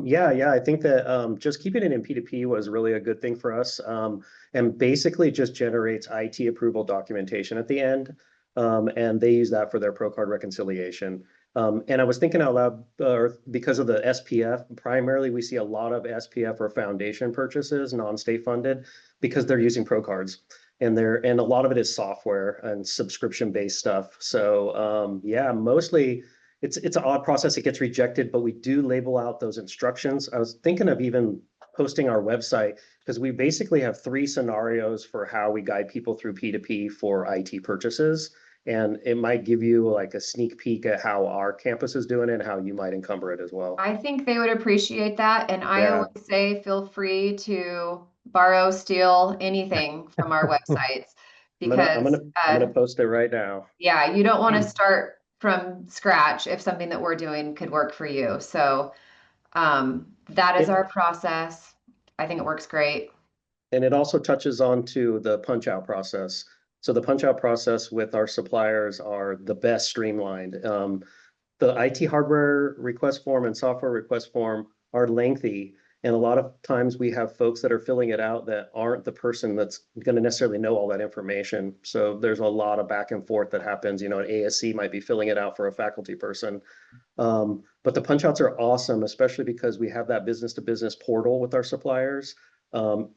Yeah, I think that just keeping it in P2P was really a good thing for us. And basically just generates IT approval documentation at the end. And they use that for their Pro Card reconciliation. And I was thinking out loud, because of the SPF, primarily we see a lot of SPF or foundation purchases, non-state funded, because they're using Pro Cards. And a lot of it is software and subscription-based stuff. So yeah, mostly it's an odd process. It gets rejected, but we do label out those instructions. I was thinking of even posting our website because we basically have 3 scenarios for how we guide people through P2P for IT purchases. And it might give you like a sneak peek at how our campus is doing it and how you might encumber it as well. I think they would appreciate that. And I Yeah. always say, feel free to borrow, steal anything from our websites I'm because gonna post it right now. yeah, you don't want to start from scratch if something that we're doing could work for you. So that is our process. I think it works great. And it also touches on to the punch out process. So the punch out process with our suppliers are the best streamlined. The IT hardware request form and software request form are lengthy. And a lot of times we have folks that are filling it out that aren't the person that's going to necessarily know all that information. So there's a lot of back and forth that happens. You know, an ASC might be filling it out for a faculty person. But the punch outs are awesome, especially because we have that business to business portal with our suppliers,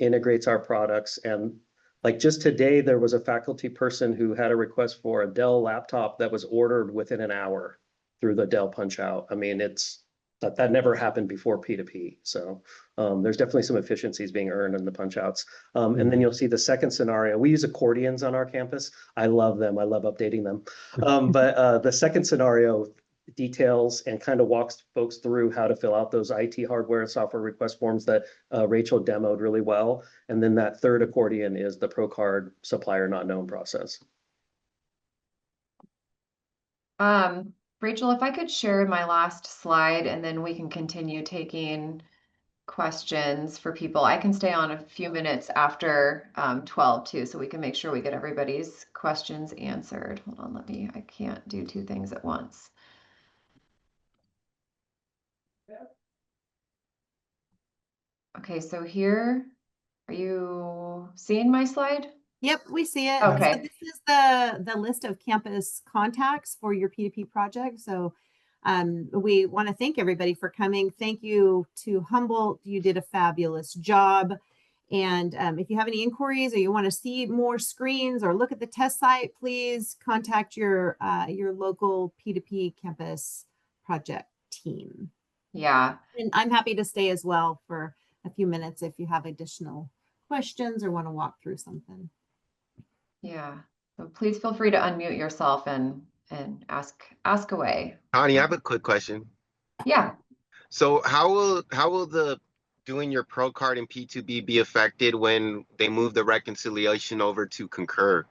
integrates our products. And like just today, there was a faculty person who had a request for a Dell laptop that was ordered within an hour through the Dell punch out. I mean, that never happened before P2P. So there's definitely some efficiencies being earned in the punch outs. And then you'll see the second scenario. We use accordions on our campus. I love them. I love updating them. But the second scenario details and kind of walks folks through how to fill out those IT hardware and software request forms that Rachel demoed really well. And then that third accordion is the Pro Card supplier not known process. Rachel, if I could share my last slide and then we can continue taking questions for people. I can stay on a few minutes after 12 too, so we can make sure we get everybody's questions answered. Hold on, I can't do 2 things at once. Okay, so here, are you seeing my slide? Yep, we see it. Okay. So this is the list of campus contacts for your P2P project. So we want to thank everybody for coming. Thank you to Humboldt. You did a fabulous job. And if you have any inquiries or you want to see more screens or look at the test site, please contact your local P2P campus project team. Yeah. And I'm happy to stay as well for a few minutes if you have additional questions or want to walk through something. Yeah. So please feel free to unmute yourself and ask away. Connie, I have a quick question. Yeah. So how will the doing your Pro Card and P2B be affected when they move the reconciliation over to Concur?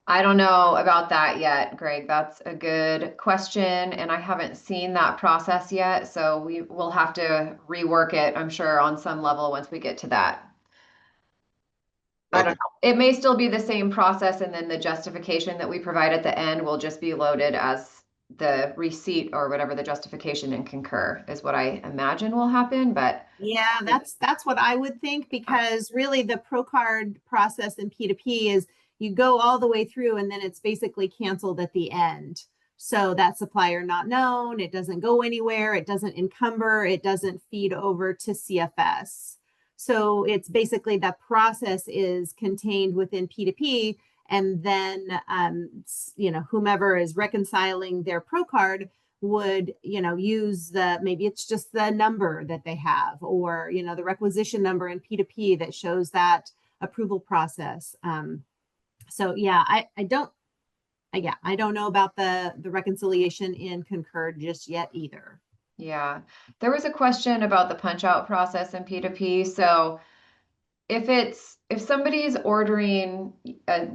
I don't know about that yet, Greg. That's a good question. And I haven't seen that process yet. So we will have to rework it, I'm sure, on some level once we get to that. I don't know. It may still be the same process, and then the justification that we provide at the end will just be loaded as the receipt or whatever the justification in Concur is what I imagine will happen. But yeah, that's what I would think, because really the Pro Card process in P2P is you go all the way through and then it's basically canceled at the end. So that supplier not known, it doesn't go anywhere, it doesn't encumber, it doesn't feed over to CFS. So it's basically that process is contained within P2P, and then whomever is reconciling their Pro Card would use maybe it's just the number that they have, or the requisition number in P2P that shows that approval process. So yeah, I don't know about the reconciliation in Concur just yet either. yeah, there was a question about the punch out process in P2P. So if somebody's ordering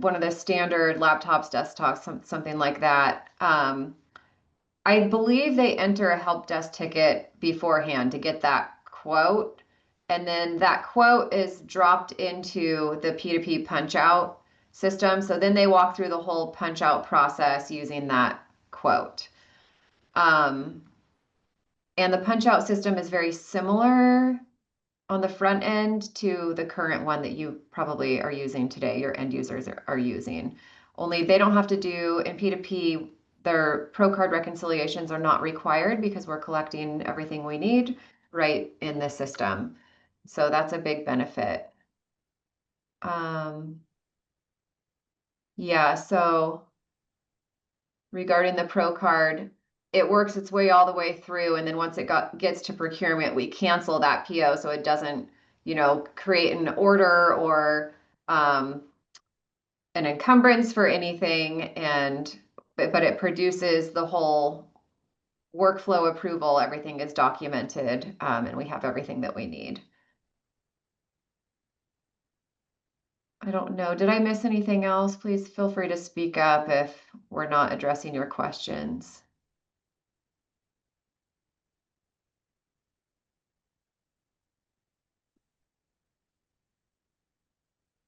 one of the standard laptops, desktops, something like that, I believe they enter a help desk ticket beforehand to get that quote. And then that quote is dropped into the P2P punch out system. So then they walk through the whole punch out process using that quote. And the punch out system is very similar on the front end to the current one that you probably are using today, your end users are using. only they don't have to do in P2P, their pro card reconciliations are not required because we're collecting everything we need right in the system. So that's a big benefit. Yeah, so regarding the pro card, it works its way all the way through, and then once it gets to procurement, we cancel that PO so it doesn't, you know, create an order or an encumbrance for anything, and but it produces the whole workflow approval. Everything is documented, and we have everything that we need. I don't know. Did I miss anything else? Please feel free to speak up if we're not addressing your questions.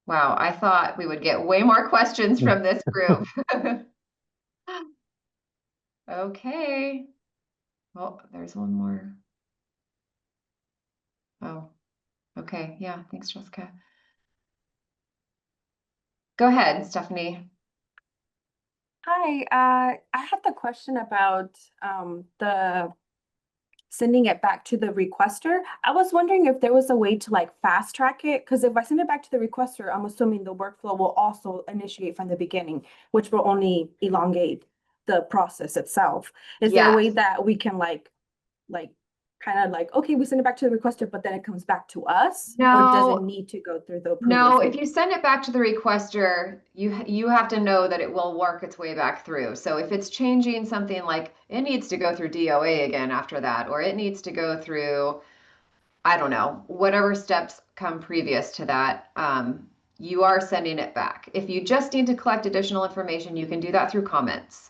Wow, I thought we would get way more questions from this group. Okay. Well, there's one more. Oh, okay. Yeah, thanks, Jessica. Go ahead, Stephanie. Hi, I had the question about the sending it back to the requester. I was wondering if there was a way to like fast track it, because if I send it back to the requester, I'm assuming the workflow will also initiate from the beginning, which will only elongate the process itself. Is there a way Yes. that we can kind of like, okay, we send it back to the requester, but then it comes back to us? Or does No. it need to go through the No, approval? if you send it back to the requester, you have to know that it will work its way back through. So if it's changing something, like it needs to go through DOA again after that, or it needs to go through, I don't know, whatever steps come previous to that, you are sending it back. If you just need to collect additional information, you can do that through comments.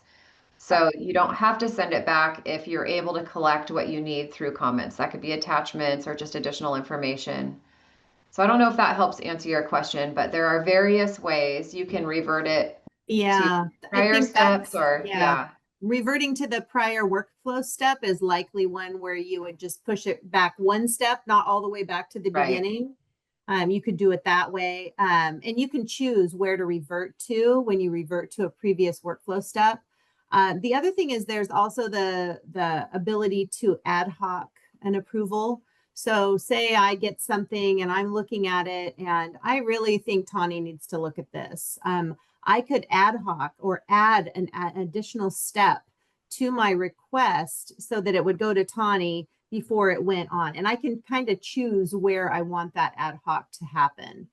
So you don't have to send it back if you're able to collect what you need through comments. That could be attachments or just additional information. So I don't know if that helps answer your question, but there are various ways you can revert it Yeah, to prior steps, or yeah. Reverting to the prior workflow step is likely one where you would just push it back one step, not all the way back to the Right. beginning. You could do it that way. And you can choose where to revert to when you revert to a previous workflow step. The other thing is there's also the ability to ad hoc an approval. So say I get something and I'm looking at it and I really think Tawny needs to look at this. I could ad hoc or add an additional step to my request so that it would go to Tawny before it went on. And I can kind of choose where I want that ad hoc to happen.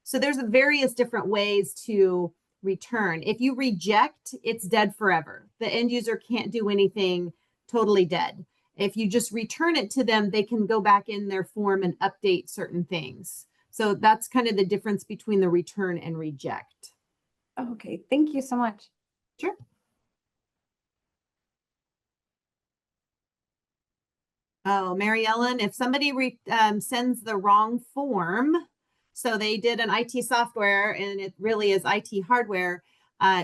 So there's various different ways to return. If you reject, it's dead forever. The end user can't do anything, totally dead. If you just return it to them, they can go back in their form and update certain things. So that's kind of the difference between the return and reject. Okay, thank you so much. Sure. Oh, Mary Ellen, if somebody sends the wrong form, so they did an IT software and it really is IT hardware,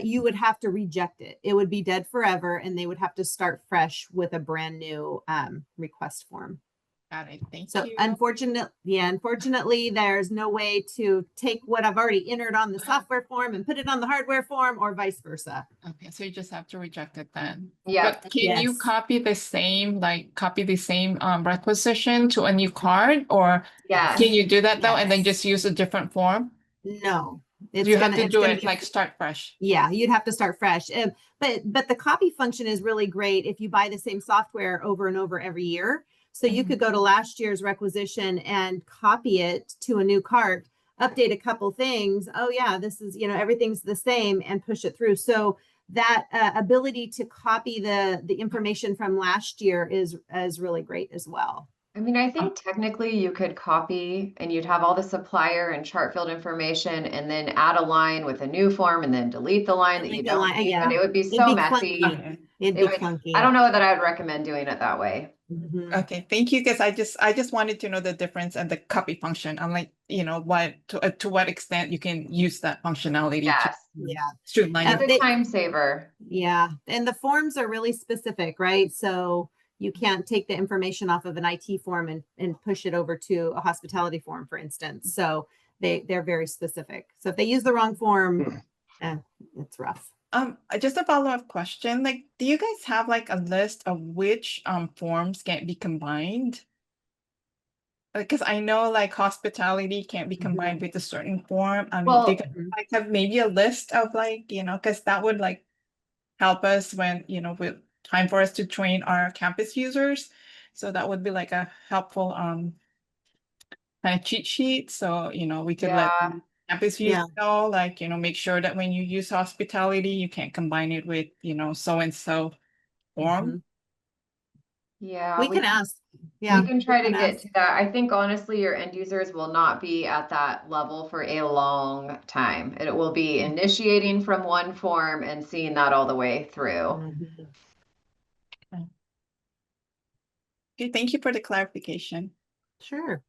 you would have to reject it. It would be dead forever and they would have to start fresh with a brand new request form. Got it. Thank So you. unfortunately, there's no way to take what I've already entered on the software form and put it on the hardware form or vice versa. Okay, so you just have to reject it then. Yeah. But can you Yes. copy the same requisition to a new card, or Yes. can you do that though and then Yes. just use a different form? No, You have to it's do gonna it be like start fresh. Yeah, you'd have to start fresh. But the copy function is really great if you buy the same software over and over every year. So you could go to last year's requisition and copy it to a new cart, update a couple things. Oh yeah, this is, everything's the same, and push it through. So that ability to copy the information from last year is really great as well. I mean, I think technically you could copy and you'd have all the supplier and chart field information and then add a line with a new form and then delete the line that you Delete the don't line, need, yeah. and it would be It'd so be messy. clunky. Okay. It'd be clunky. I don't know that I would recommend doing it that way. Mhm. Okay, thank you. Because I just wanted to know the difference and the copy function. I'm like, to what extent you can use that functionality to Yes. Yeah. streamline It's your a time saver. Yeah, and the forms are really specific, right? So you can't take the information off of an IT form and push it over to a hospitality form, for instance. So they're very specific. So if they use the wrong form, It's rough. Just a follow-up question. Like, do you guys have like a list of which forms can't be combined? Because I know like hospitality can't be combined with a certain form. I mean, do you guys like have maybe a list of like, because that would like help us when, with time for us to train our campus users. So that would be like a helpful kind of cheat sheet. So, we could let campus users know, like, make sure that when you use hospitality, you can't combine it with, so-and-so form. Yeah, We can ask. Yeah, we can try to get ask. to that. I think honestly, your end users will not be at that level for a long time. It will be initiating from one form and seeing that all the way through. Okay, thank you for the clarification. Sure.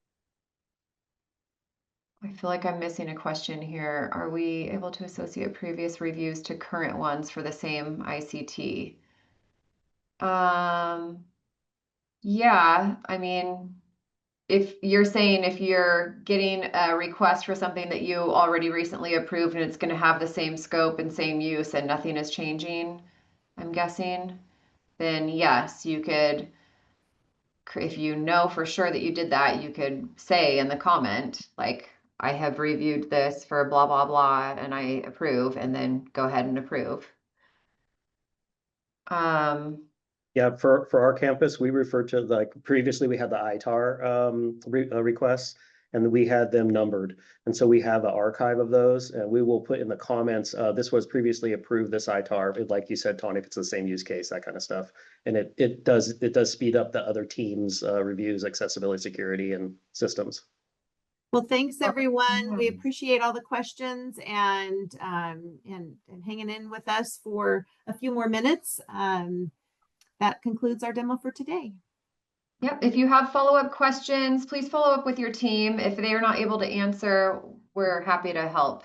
I feel like I'm missing a question here. Are we able to associate previous reviews to current ones for the same ICT? Yeah, I mean, if you're saying if you're getting a request for something that you already recently approved and it's going to have the same scope and same use and nothing is changing, I'm guessing, then yes, you could, if you know for sure that you did that, you could say in the comment, like, I have reviewed this for blah, blah, blah, and I approve, and then go ahead and approve. Yeah, for our campus, we refer to like previously we had the ITAR requests and we had them numbered. And so we have an archive of those and we will put in the comments, this was previously approved, this ITAR, like you said, Tony, if it's the same use case, that kind of stuff. And it does speed up the other teams' reviews, accessibility, security, and systems. Well, thanks everyone. We appreciate all the questions and hanging in with us for a few more minutes. That concludes our demo for today. Yep. If you have follow-up questions, please follow up with your team. If they are not able to answer, we're happy to help.